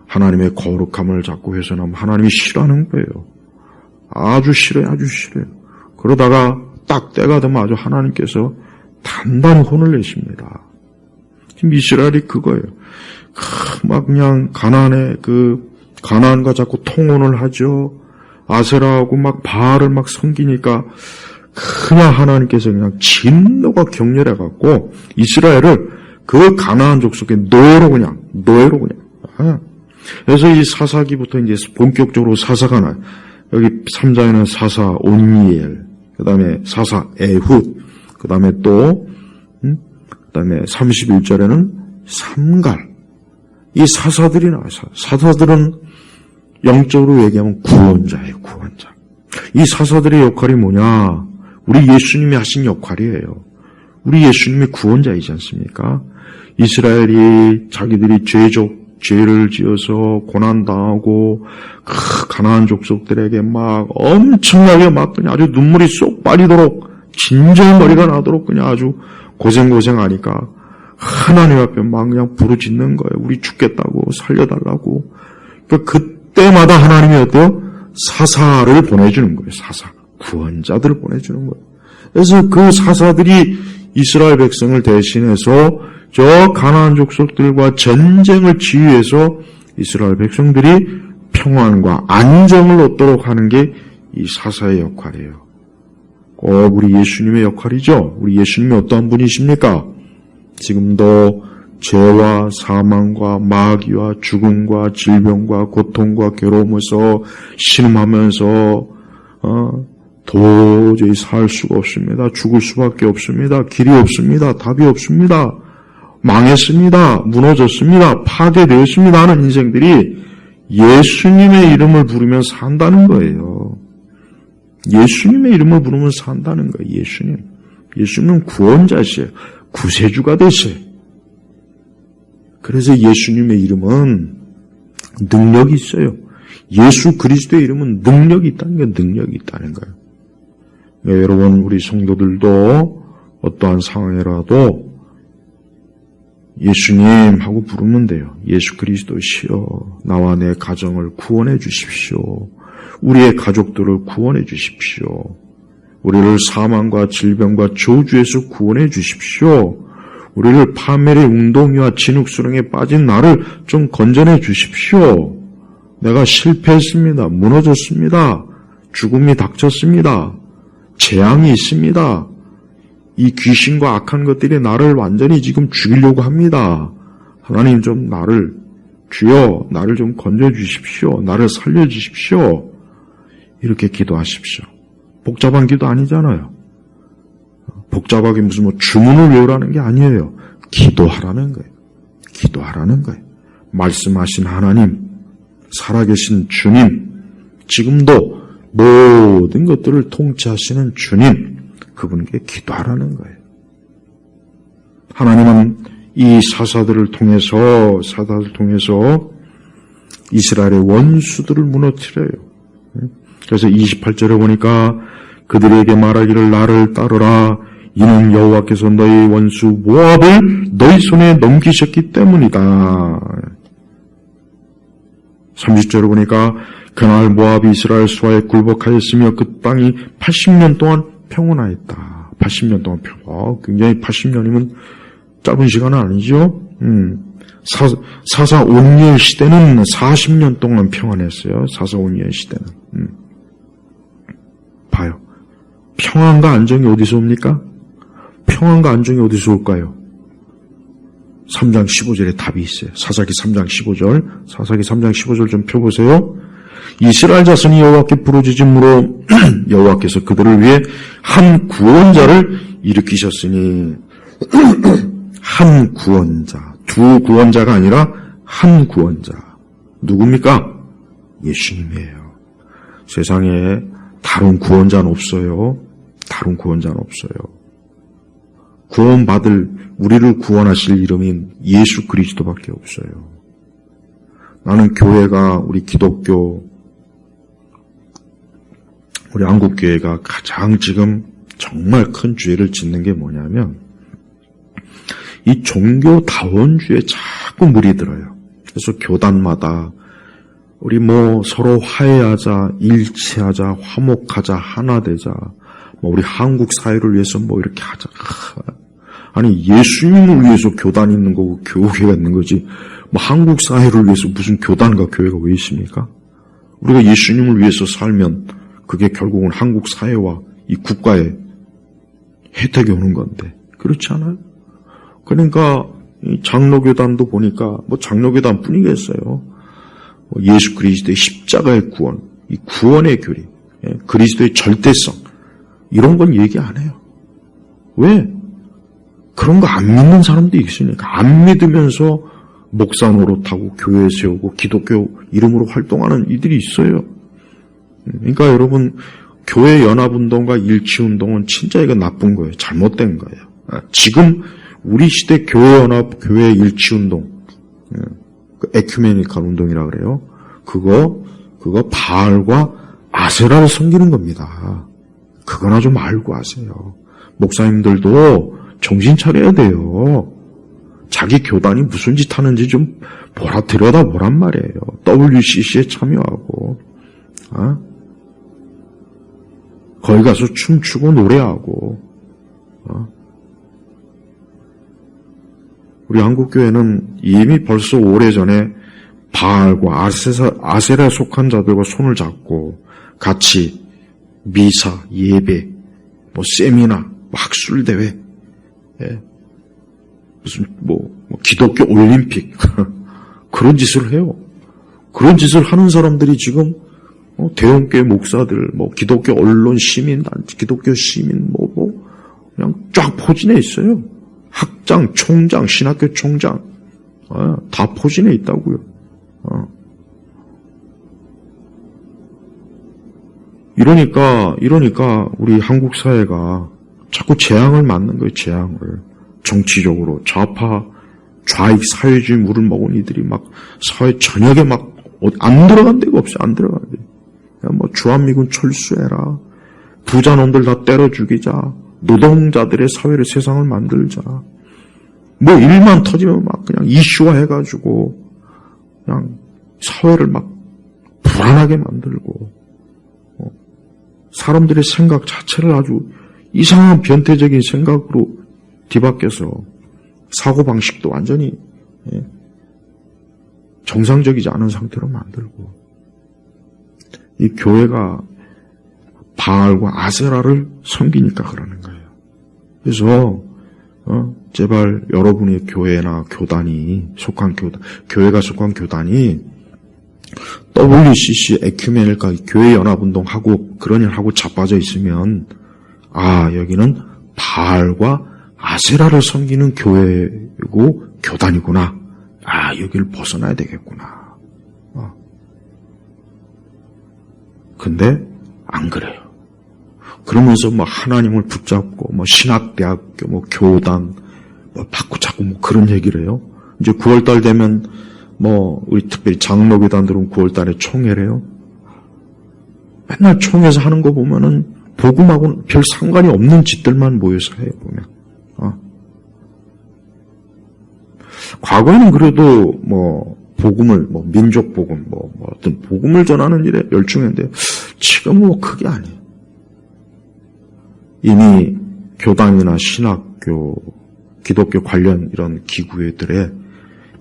하나님의 거룩함을 자꾸 훼손하면 하나님이 싫어하는 거예요. 아주 싫어요. 아주 싫어요. 그러다가 딱 때가 되면 아주 하나님께서 단단히 혼을 내십니다. 지금 이스라엘이 그거예요. 막 그냥 가나안과 자꾸 통혼을 하죠. 아세라하고 막 바알을 막 섬기니까 그냥 하나님께서 그냥 진노가 격렬해갖고 이스라엘을 그 가나안 족속의 노예로 그냥. 그래서 이 사사기부터 이제 본격적으로 사사가 나요. 여기 3장에는 사사 온니엘, 그 다음에 사사 에훗, 그 다음에 또, 그 다음에 31절에는 삼갈. 이 사사들이 나와요. 사사들은 영적으로 얘기하면 구원자예요, 구원자. 이 사사들의 역할이 뭐냐? 우리 예수님이 하신 역할이에요. 우리 예수님이 구원자이지 않습니까? 이스라엘이 자기들이 죄를 지어서 고난당하고 가나안 족속들에게 막 엄청나게 막 그냥 아주 눈물이 쏙 빠지도록 진절머리가 나도록 그냥 아주 고생하니까 하나님 앞에 막 그냥 부르짖는 거예요. 우리 죽겠다고 살려달라고. 그러니까 그때마다 하나님이 어때요? 사사를 보내주는 거예요. 사사. 구원자들을 보내주는 거예요. 그래서 그 사사들이 이스라엘 백성을 대신해서 저 가나안 족속들과 전쟁을 지휘해서 이스라엘 백성들이 평안과 안정을 얻도록 하는 게 이 사사의 역할이에요. 꼭 우리 예수님의 역할이죠. 우리 예수님이 어떠한 분이십니까? 지금도 죄와 사망과 마귀와 죽음과 질병과 고통과 괴로움에서 신음하면서 도저히 살 수가 없습니다. 죽을 수밖에 없습니다. 길이 없습니다. 답이 없습니다. 망했습니다. 무너졌습니다. 파괴되었습니다 하는 인생들이 예수님의 이름을 부르면 산다는 거예요. 예수님의 이름을 부르면 산다는 거예요. 예수님. 예수님은 구원자시에요. 구세주가 되세요. 그래서 예수님의 이름은 능력이 있어요. 예수 그리스도의 이름은 능력이 있다는 거예요. 능력이 있다는 거예요. 네, 여러분 우리 성도들도 어떠한 상황이라도 예수님 하고 부르면 돼요. 예수 그리스도시여 나와 내 가정을 구원해 주십시오. 우리의 가족들을 구원해 주십시오. 우리를 사망과 질병과 저주에서 구원해 주십시오. 우리를 파멸의 웅덩이와 진흙수렁에 빠진 나를 좀 건져내 주십시오. 내가 실패했습니다. 무너졌습니다. 죽음이 닥쳤습니다. 재앙이 있습니다. 이 귀신과 악한 것들이 나를 완전히 지금 죽이려고 합니다. 하나님 좀 주여 나를 좀 건져주십시오. 나를 살려주십시오. 이렇게 기도하십시오. 복잡한 기도 아니잖아요. 복잡하게 무슨 주문을 외우라는 게 아니에요. 기도하라는 거예요. 기도하라는 거예요. 말씀하신 하나님, 살아계신 주님, 지금도 모든 것들을 통치하시는 주님, 그분께 기도하라는 거예요. 하나님은 이 사사들을 통해서 이스라엘의 원수들을 무너뜨려요. 그래서 28절에 보니까 그들에게 말하기를 나를 따르라. 이는 여호와께서 너희 원수 모압을 너희 손에 넘기셨기 때문이다. 30절에 보니까 그날 모압이 이스라엘 수하에 굴복하였으며 그 땅이 80년 동안 평온하였다. 80년 동안 굉장히 80년이면 짧은 시간은 아니죠. 사사 온리엘 시대는 40년 동안 평안했어요. 사사 온리엘 시대는. 봐요. 평안과 안정이 어디서 옵니까? 평안과 안정이 어디서 올까요? 3장 15절에 답이 있어요. 사사기 3장 15절 좀 펴보세요. 이스라엘 자손이 여호와께 부르짖음으로 여호와께서 그들을 위해 한 구원자를 일으키셨으니 한 구원자, 두 구원자가 아니라 한 구원자. 누굽니까? 예수님이에요. 세상에 다른 구원자는 없어요. 다른 구원자는 없어요. 구원받을 우리를 구원하실 이름인 예수 그리스도밖에 없어요. 나는 교회가 우리 기독교 우리 한국교회가 가장 지금 정말 큰 죄를 짓는 게 뭐냐면 이 종교다원주의에 자꾸 물이 들어요. 그래서 교단마다 우리 서로 화해하자, 일치하자, 화목하자, 하나 되자, 우리 한국 사회를 위해서 이렇게 하자. 아니 예수님을 위해서 교단이 있는 거고 교회가 있는 거지. 한국 사회를 위해서 무슨 교단과 교회가 왜 있습니까? 우리가 예수님을 위해서 살면 그게 결국은 한국 사회와 이 국가에 혜택이 오는 건데 그렇지 않아요? 그러니까 장로교단도 보니까 장로교단 뿐이겠어요. 예수 그리스도의 십자가의 구원, 이 구원의 교리, 그리스도의 절대성 이런 건 얘기 안 해요. 왜? 그런 거 안 믿는 사람도 있으니까. 안 믿으면서 목사 노릇하고 교회 세우고 기독교 이름으로 활동하는 이들이 있어요. 그러니까 여러분 교회 연합운동과 일치운동은 진짜 이거 나쁜 거예요. 잘못된 거예요. 지금 우리 시대 교회 연합, 교회 일치운동, 에큐메니컬 운동이라 그래요. 그거 바알과 아세라를 섬기는 겁니다. 그거나 좀 알고 하세요. 목사님들도 정신 차려야 돼요. 자기 교단이 무슨 짓 하는지 좀 들여다보란 말이에요. WCC에 참여하고, 거기 가서 춤추고 노래하고, 우리 한국교회는 이미 벌써 오래전에 바알과 아세라에 속한 자들과 손을 잡고 같이 미사, 예배, 세미나, 학술대회, 무슨 기독교 올림픽 그런 짓을 해요. 그런 짓을 하는 사람들이 지금 대형교회 목사들, 기독교 언론 시민, 기독교 시민 그냥 쫙 포진해 있어요. 학장, 총장, 신학교 총장 다 포진해 있다고요. 이러니까 우리 한국 사회가 자꾸 재앙을 맞는 거예요, 재앙을. 정치적으로 좌익 사회주의 물을 먹은 이들이 막 사회 전역에 막 안 들어간 데가 없어요. 안 들어간 데. 뭐 주한미군 철수해라. 부자놈들 다 때려 죽이자. 노동자들의 사회를 세상을 만들자. 뭐 일만 터지면 막 그냥 이슈화 해가지고 그냥 사회를 막 불안하게 만들고 사람들의 생각 자체를 아주 이상한 변태적인 생각으로 뒤바뀌어서 사고방식도 완전히 정상적이지 않은 상태로 만들고 이 교회가 바알과 아세라를 섬기니까 그러는 거예요. 그래서 제발 여러분의 교회나 교단이 교회가 속한 교단이 WCC 에큐메니카 교회 연합운동하고 그런 일 하고 자빠져 있으면 여기는 바알과 아세라를 섬기는 교회고 교단이구나. 여기를 벗어나야 되겠구나. 근데 안 그래요. 그러면서 뭐 하나님을 붙잡고 뭐 신학대학교 뭐 교단 받고 자꾸 뭐 그런 얘기를 해요. 이제 9월달 되면 뭐 우리 특별히 장로교단들은 9월달에 총회래요. 맨날 총회에서 하는 거 보면은 복음하고는 별 상관이 없는 짓들만 모여서 해요, 보면. 과거에는 그래도 뭐 복음을 민족 복음 어떤 복음을 전하는 일에 열중했는데 지금은 뭐 그게 아니에요. 이미 교단이나 신학교, 기독교 관련 이런 기구들에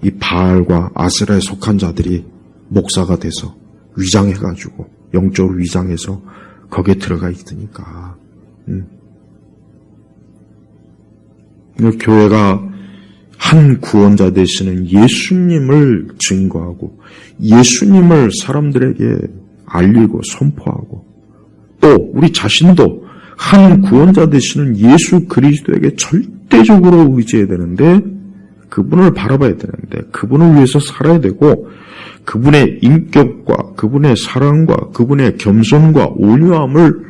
이 바알과 아세라에 속한 자들이 목사가 돼서 위장해가지고 영적으로 위장해서 거기에 들어가 있으니까 교회가 한 구원자 되시는 예수님을 증거하고 예수님을 사람들에게 알리고 선포하고 또 우리 자신도 한 구원자 되시는 예수 그리스도에게 절대적으로 의지해야 되는데 그분을 바라봐야 되는데 그분을 위해서 살아야 되고 그분의 인격과 그분의 사랑과 그분의 겸손과 온유함을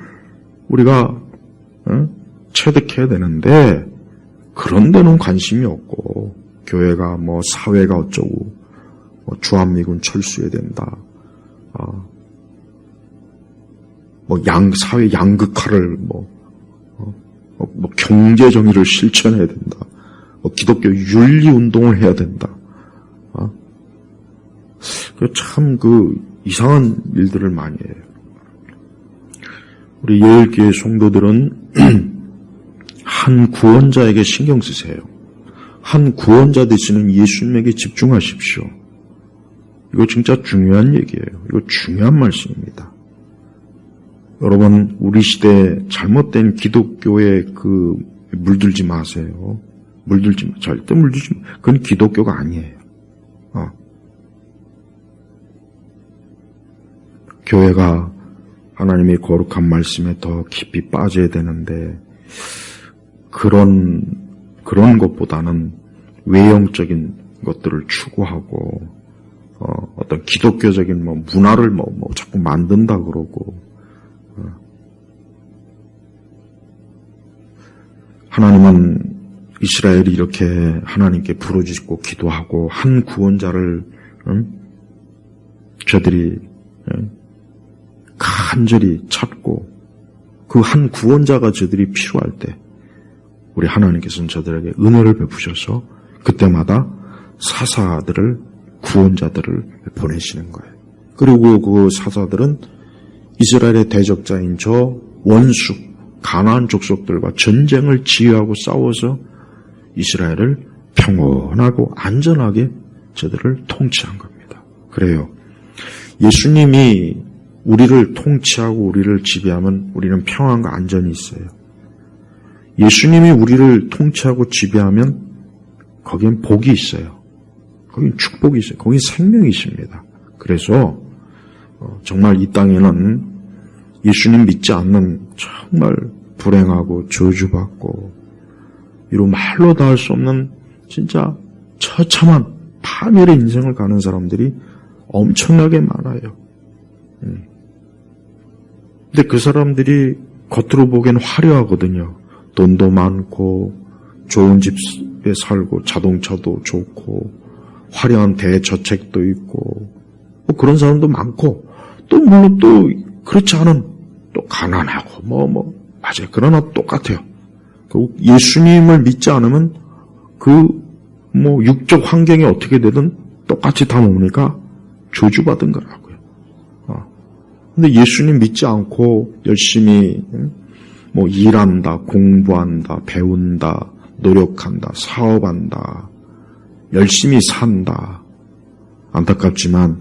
우리가 체득해야 되는데 그런 데는 관심이 없고 교회가 뭐 사회가 어쩌고 뭐 주한미군 철수해야 된다. 뭐 사회 양극화를 뭐 경제 정의를 실천해야 된다. 기독교 윤리 운동을 해야 된다. 참 이상한 일들을 많이 해요. 우리 예일교회 성도들은 한 구원자에게 신경 쓰세요. 한 구원자 되시는 예수님에게 집중하십시오. 이거 진짜 중요한 얘기예요. 이거 중요한 말씀입니다. 여러분, 우리 시대에 잘못된 기독교에 물들지 마세요. 절대 물들지 마. 그건 기독교가 아니에요. 교회가 하나님의 거룩한 말씀에 더 깊이 빠져야 되는데, 그런 것보다는 외형적인 것들을 추구하고, 어떤 기독교적인 문화를 자꾸 만든다 그러고, 하나님은 이스라엘이 이렇게 하나님께 부르짖고 기도하고 한 구원자를 저들이 간절히 찾고 그 한 구원자가 저들이 필요할 때 우리 하나님께서는 저들에게 은혜를 베푸셔서 그때마다 사사들을 구원자들을 보내시는 거예요. 그리고 그 사사들은 이스라엘의 대적자인 저 원수 가나안 족속들과 전쟁을 지휘하고 싸워서 이스라엘을 평온하고 안전하게 저들을 통치한 겁니다. 그래요. 예수님이 우리를 통치하고 우리를 지배하면 우리는 평안과 안전이 있어요. 예수님이 우리를 통치하고 지배하면 거기엔 복이 있어요. 거긴 축복이 있어요. 거긴 생명이 있습니다. 그래서 정말 이 땅에는 예수님 믿지 않는 정말 불행하고 저주받고 이로 말로 다 할 수 없는 진짜 처참한 파멸의 인생을 가는 사람들이 엄청나게 많아요. 근데 그 사람들이 겉으로 보기엔 화려하거든요. 돈도 많고 좋은 집에 살고 자동차도 좋고 화려한 대저택도 있고 뭐 그런 사람도 많고 또 물론 또 그렇지 않은 또 가난하고 맞아요. 그러나 똑같아요. 예수님을 믿지 않으면 육적 환경이 어떻게 되든 똑같이 다 뭡니까? 저주받은 거라고요. 근데 예수님 믿지 않고 열심히 일한다, 공부한다, 배운다, 노력한다, 사업한다, 열심히 산다. 안타깝지만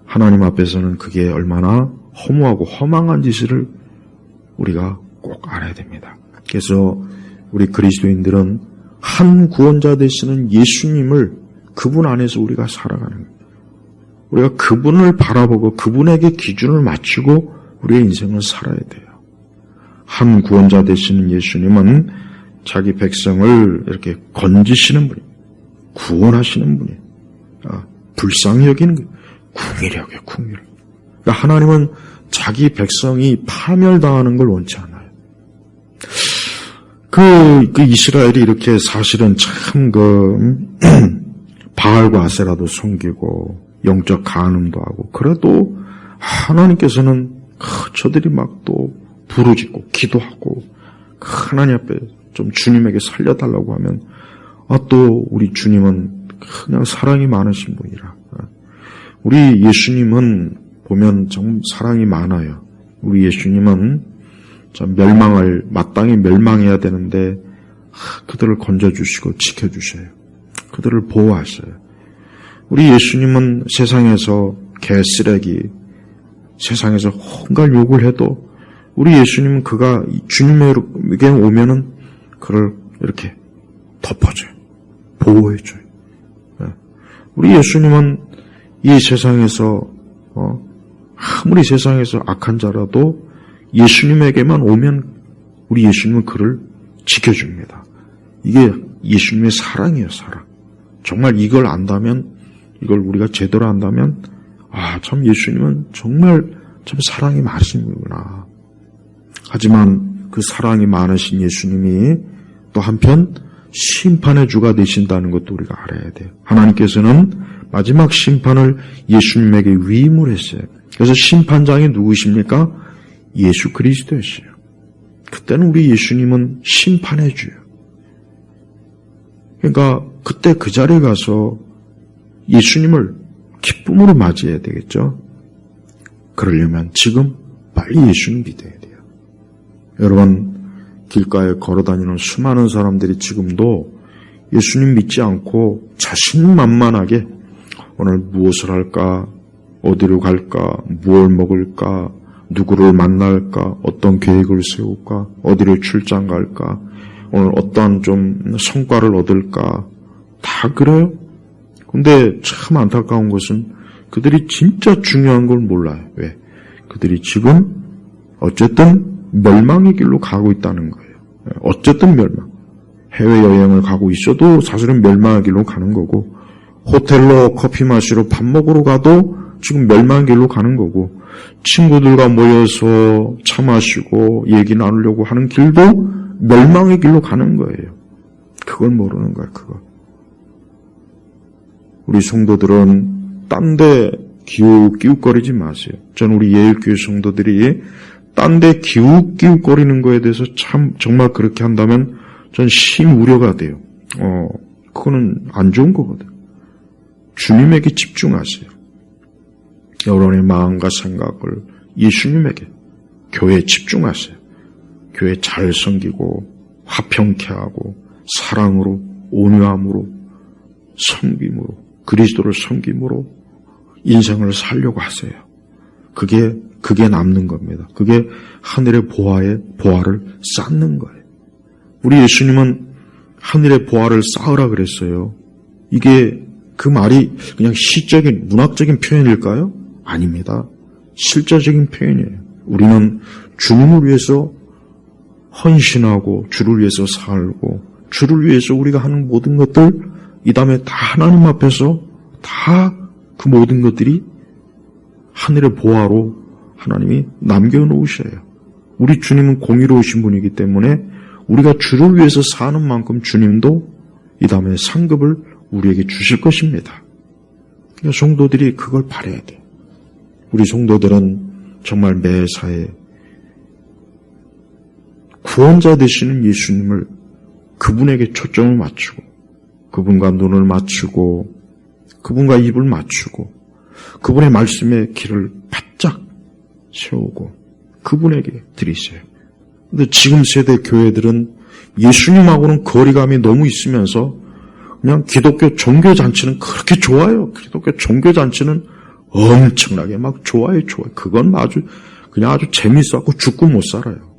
하나님 앞에서는 그게 얼마나 허무하고 허망한 짓을 우리가 꼭 알아야 됩니다. 그래서 우리 그리스도인들은 한 구원자 되시는 예수님을 그분 안에서 우리가 살아가는 거예요. 우리가 그분을 바라보고 그분에게 기준을 맞추고 우리의 인생을 살아야 돼요. 한 구원자 되시는 예수님은 자기 백성을 이렇게 건지시는 분이에요. 구원하시는 분이에요. 불쌍히 여기는 거예요. 궁일하게 궁일. 그러니까 하나님은 자기 백성이 파멸당하는 걸 원치 않아요. 그 이스라엘이 이렇게 사실은 참 바알과 아세라도 섬기고 영적 간음도 하고 그래도 하나님께서는 저들이 막 또 부르짖고 기도하고 하나님 앞에 좀 주님에게 살려달라고 하면 또 우리 주님은 그냥 사랑이 많으신 분이라. 우리 예수님은 보면 좀 사랑이 많아요. 우리 예수님은 마땅히 멸망해야 되는데 그들을 건져주시고 지켜주셔요. 그들을 보호하셔요. 우리 예수님은 세상에서 개쓰레기, 세상에서 온갖 욕을 해도 우리 예수님은 그가 주님에게 오면은 그를 이렇게 덮어줘요. 보호해줘요. 우리 예수님은 이 세상에서 아무리 세상에서 악한 자라도 예수님에게만 오면 우리 예수님은 그를 지켜줍니다. 이게 예수님의 사랑이에요, 사랑. 정말 이걸 안다면, 이걸 우리가 제대로 안다면, 참 예수님은 정말 참 사랑이 많으시구나. 하지만 그 사랑이 많으신 예수님이 또 한편 심판의 주가 되신다는 것도 우리가 알아야 돼요. 하나님께서는 마지막 심판을 예수님에게 위임을 했어요. 그래서 심판장이 누구십니까? 예수 그리스도였어요. 그때는 우리 예수님은 심판해 줘요. 그러니까 그때 그 자리에 가서 예수님을 기쁨으로 맞이해야 되겠죠. 그러려면 지금 빨리 예수님 믿어야 돼요. 여러분, 길가에 걸어다니는 수많은 사람들이 지금도 예수님 믿지 않고 자신만만하게 오늘 무엇을 할까, 어디로 갈까, 무엇을 먹을까, 누구를 만날까, 어떤 계획을 세울까, 어디를 출장 갈까, 오늘 어떠한 좀 성과를 얻을까, 다 그래요. 근데 참 안타까운 것은 그들이 진짜 중요한 걸 몰라요. 왜? 그들이 지금 어쨌든 멸망의 길로 가고 있다는 거예요. 어쨌든 멸망. 해외여행을 가고 있어도 사실은 멸망의 길로 가는 거고, 호텔로 커피 마시러 밥 먹으러 가도 지금 멸망의 길로 가는 거고, 친구들과 모여서 차 마시고 얘기 나누려고 하는 길도 멸망의 길로 가는 거예요. 그걸 모르는 거야, 그거. 우리 성도들은 딴 데 기웃기웃거리지 마세요. 전 우리 예일교회 성도들이 딴 데 기웃기웃거리는 거에 대해서 참 정말 그렇게 한다면 전 심 우려가 돼요. 그거는 안 좋은 거거든. 주님에게 집중하세요. 여러분의 마음과 생각을 예수님에게, 교회에 집중하세요. 교회 잘 섬기고 화평케 하고 사랑으로, 온유함으로, 섬김으로, 그리스도를 섬김으로 인생을 살려고 하세요. 그게 남는 겁니다. 그게 하늘의 보화를 쌓는 거예요. 우리 예수님은 하늘의 보화를 쌓으라 그랬어요. 이게 그 말이 그냥 시적인, 문학적인 표현일까요? 아닙니다. 실제적인 표현이에요. 우리는 주님을 위해서 헌신하고 주를 위해서 살고 주를 위해서 우리가 하는 모든 것들 이 다음에 다 하나님 앞에서 다 그 모든 것들이 하늘의 보화로 하나님이 남겨놓으셔요. 우리 주님은 공의로우신 분이기 때문에 우리가 주를 위해서 사는 만큼 주님도 이 다음에 상급을 우리에게 주실 것입니다. 그러니까 성도들이 그걸 바라야 돼요. 우리 성도들은 정말 매사에 구원자 되시는 예수님을 그분에게 초점을 맞추고 그분과 눈을 맞추고 그분과 입을 맞추고 그분의 말씀에 길을 바짝 세우고 그분에게 드리세요. 근데 지금 세대 교회들은 예수님하고는 거리감이 너무 있으면서 그냥 기독교 종교잔치는 그렇게 좋아요. 기독교 종교잔치는 엄청나게 막 좋아요. 그건 그냥 아주 재밌어갖고 죽고 못 살아요.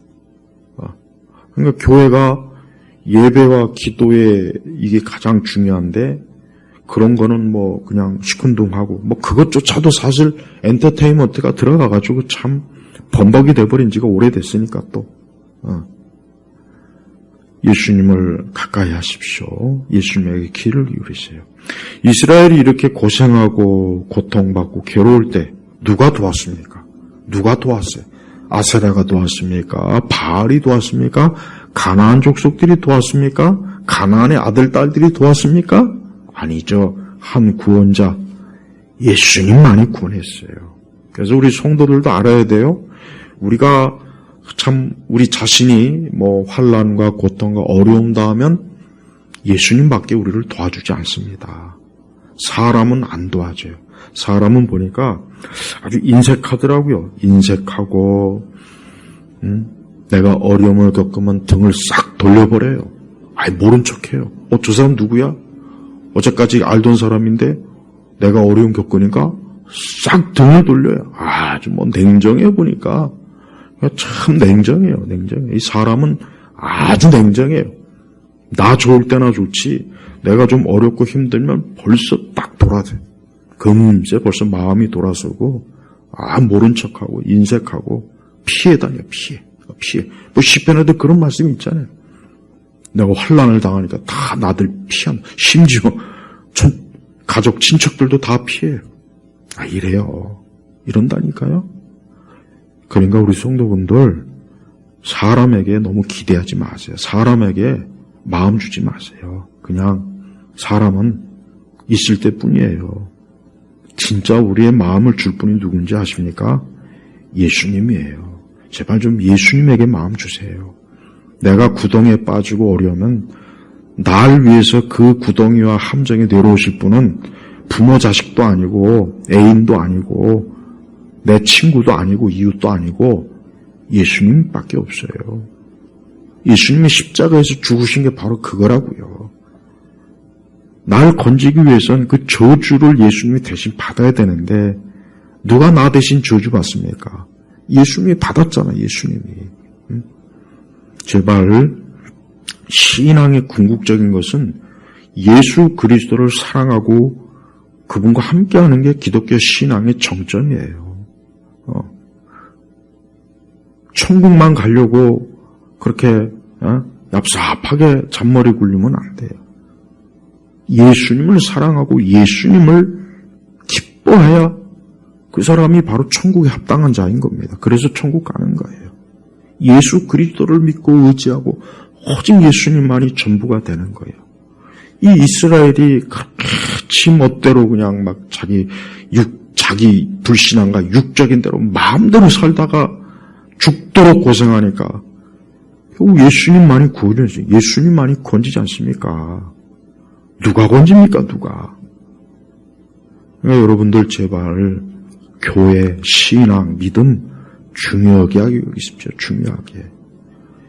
그러니까 교회가 예배와 기도에 이게 가장 중요한데 그런 거는 뭐 그냥 시큰둥하고 뭐 그것조차도 사실 엔터테인먼트가 들어가가지고 참 범벅이 돼버린 지가 오래됐으니까 또 예수님을 가까이 하십시오. 예수님에게 귀를 기울이세요. 이스라엘이 이렇게 고생하고 고통받고 괴로울 때 누가 도왔습니까? 누가 도왔어요? 아세라가 도왔습니까? 바알이 도왔습니까? 가나안 족속들이 도왔습니까? 가나안의 아들, 딸들이 도왔습니까? 아니죠. 한 구원자, 예수님만이 구원했어요. 그래서 우리 성도들도 알아야 돼요. 우리가 참 우리 자신이 뭐 환난과 고통과 어려움 닿으면 예수님밖에 우리를 도와주지 않습니다. 사람은 안 도와줘요. 사람은 보니까 아주 인색하더라고요. 인색하고 내가 어려움을 겪으면 등을 싹 돌려버려요. 아예 모른 척해요. 저 사람 누구야? 어제까지 알던 사람인데 내가 어려움 겪으니까 싹 등을 돌려요. 아주 뭐 냉정해 보니까 참 냉정해요. 이 사람은 아주 냉정해요. 나 좋을 때나 좋지 내가 좀 어렵고 힘들면 벌써 딱 돌아서 금세 벌써 마음이 돌아서고 모른 척하고 인색하고 피해 다녀. 피해. 뭐 시편에도 그런 말씀이 있잖아요. 내가 환난을 당하니까 다 나들 피한 심지어 가족 친척들도 다 피해요. 이래요. 이런다니까요. 그러니까 우리 성도분들 사람에게 너무 기대하지 마세요. 사람에게 마음 주지 마세요. 그냥 사람은 있을 때뿐이에요. 진짜 우리의 마음을 줄 분이 누군지 아십니까? 예수님이에요. 제발 좀 예수님에게 마음 주세요. 내가 구덩이에 빠지고 어려우면 날 위해서 그 구덩이와 함정에 내려오실 분은 부모 자식도 아니고 애인도 아니고 내 친구도 아니고 이웃도 아니고 예수님밖에 없어요. 예수님이 십자가에서 죽으신 게 바로 그거라고요. 날 건지기 위해서는 그 저주를 예수님이 대신 받아야 되는데 누가 나 대신 저주 받습니까? 예수님이 받았잖아. 예수님이. 제발 신앙의 궁극적인 것은 예수 그리스도를 사랑하고 그분과 함께하는 게 기독교 신앙의 정점이에요. 천국만 가려고 그렇게 얍삽하게 잔머리 굴리면 안 돼요. 예수님을 사랑하고 예수님을 기뻐해야 그 사람이 바로 천국에 합당한 자인 겁니다. 그래서 천국 가는 거예요. 예수 그리스도를 믿고 의지하고 오직 예수님만이 전부가 되는 거예요. 이 이스라엘이 지 멋대로 그냥 막 자기 불신앙과 육적인 대로 마음대로 살다가 죽도록 고생하니까 결국 예수님만이 구원이지. 예수님만이 건지지 않습니까? 누가 건집니까? 누가? 그러니까 여러분들 제발 교회, 신앙, 믿음 중요하게 여기십시오. 중요하게.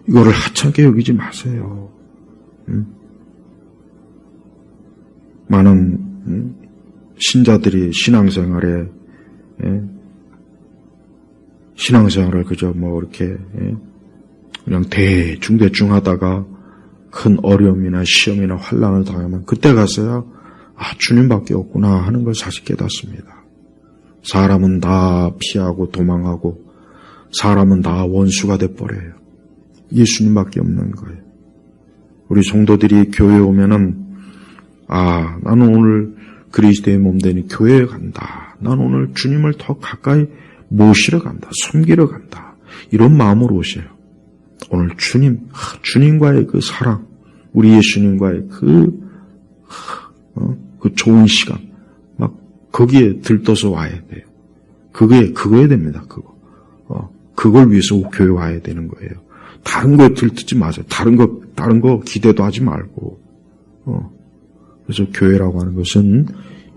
이거를 하찮게 여기지 마세요. 많은 신자들이 신앙생활을 그저 뭐 이렇게 그냥 대충 하다가 큰 어려움이나 시험이나 환난을 당하면 그때 가서야 주님밖에 없구나 하는 걸 사실 깨닫습니다. 사람은 다 피하고 도망하고 사람은 다 원수가 돼버려요. 예수님밖에 없는 거예요. 우리 성도들이 교회에 오면은 나는 오늘 그리스도의 몸 되니 교회에 간다. 나는 오늘 주님을 더 가까이 모시러 간다. 섬기러 간다. 이런 마음으로 오세요. 오늘 주님과의 그 사랑, 우리 예수님과의 그 좋은 시간, 막 거기에 들떠서 와야 돼요. 그거야 됩니다. 그걸 위해서 교회 와야 되는 거예요. 다른 거에 들뜨지 마세요. 다른 거 기대도 하지 말고. 그래서 교회라고 하는 것은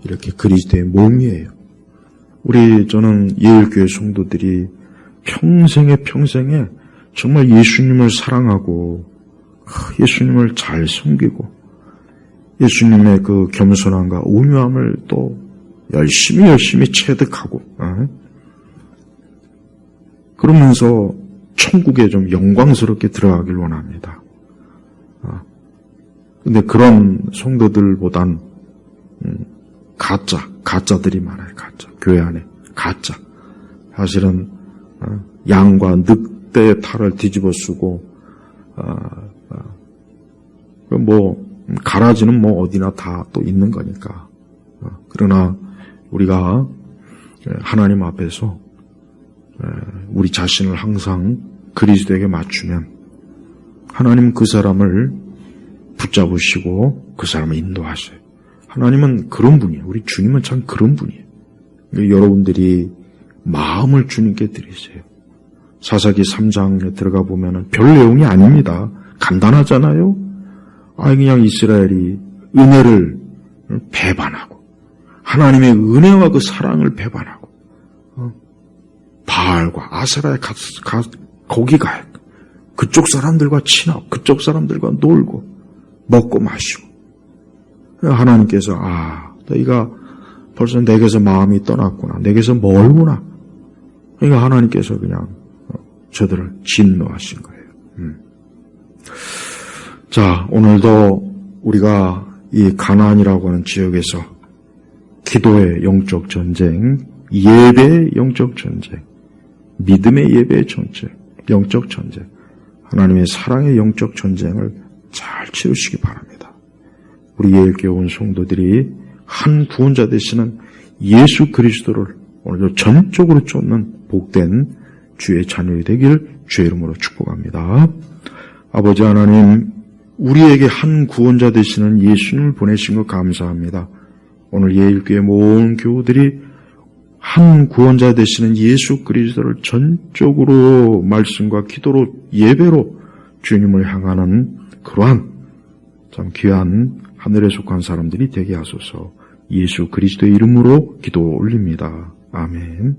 이렇게 그리스도의 몸이에요. 저는 예일교회 성도들이 평생에 정말 예수님을 사랑하고 예수님을 잘 섬기고 예수님의 그 겸손함과 온유함을 또 열심히 체득하고 그러면서 천국에 좀 영광스럽게 들어가길 원합니다. 근데 그런 성도들보단 가짜들이 많아요. 교회 안에 가짜. 사실은 양과 늑대의 탈을 뒤집어 쓰고 가라지는 어디나 다 또 있는 거니까. 그러나 우리가 하나님 앞에서 우리 자신을 항상 그리스도에게 맞추면 하나님 그 사람을 붙잡으시고 그 사람을 인도하세요. 하나님은 그런 분이에요. 우리 주님은 참 그런 분이에요. 여러분들이 마음을 주님께 드리세요. 사사기 3장에 들어가 보면은 별 내용이 아닙니다. 간단하잖아요. 그냥 이스라엘이 은혜를 배반하고 하나님의 은혜와 그 사랑을 배반하고 바알과 아세라에 거기 가요. 그쪽 사람들과 친하고 그쪽 사람들과 놀고 먹고 마시고 하나님께서 너희가 벌써 내게서 마음이 떠났구나. 내게서 멀구나. 그러니까 하나님께서 그냥 저들을 진노하신 거예요. 자, 오늘도 우리가 이 가나안이라고 하는 지역에서 기도의 영적 전쟁, 예배의 영적 전쟁, 믿음의 예배의 전쟁, 영적 전쟁, 하나님의 사랑의 영적 전쟁을 잘 치르시기 바랍니다. 우리 예일교회 온 성도들이 한 구원자 되시는 예수 그리스도를 오늘도 전적으로 쫓는 복된 주의 자녀이 되길 주의 이름으로 축복합니다. 아버지 하나님, 우리에게 한 구원자 되시는 예수님을 보내신 것 감사합니다. 오늘 예일교회 모든 교우들이 한 구원자 되시는 예수 그리스도를 전적으로 말씀과 기도로 예배로 주님을 향하는 그러한 참 귀한 하늘에 속한 사람들이 되게 하소서. 예수 그리스도의 이름으로 기도 올립니다. 아멘.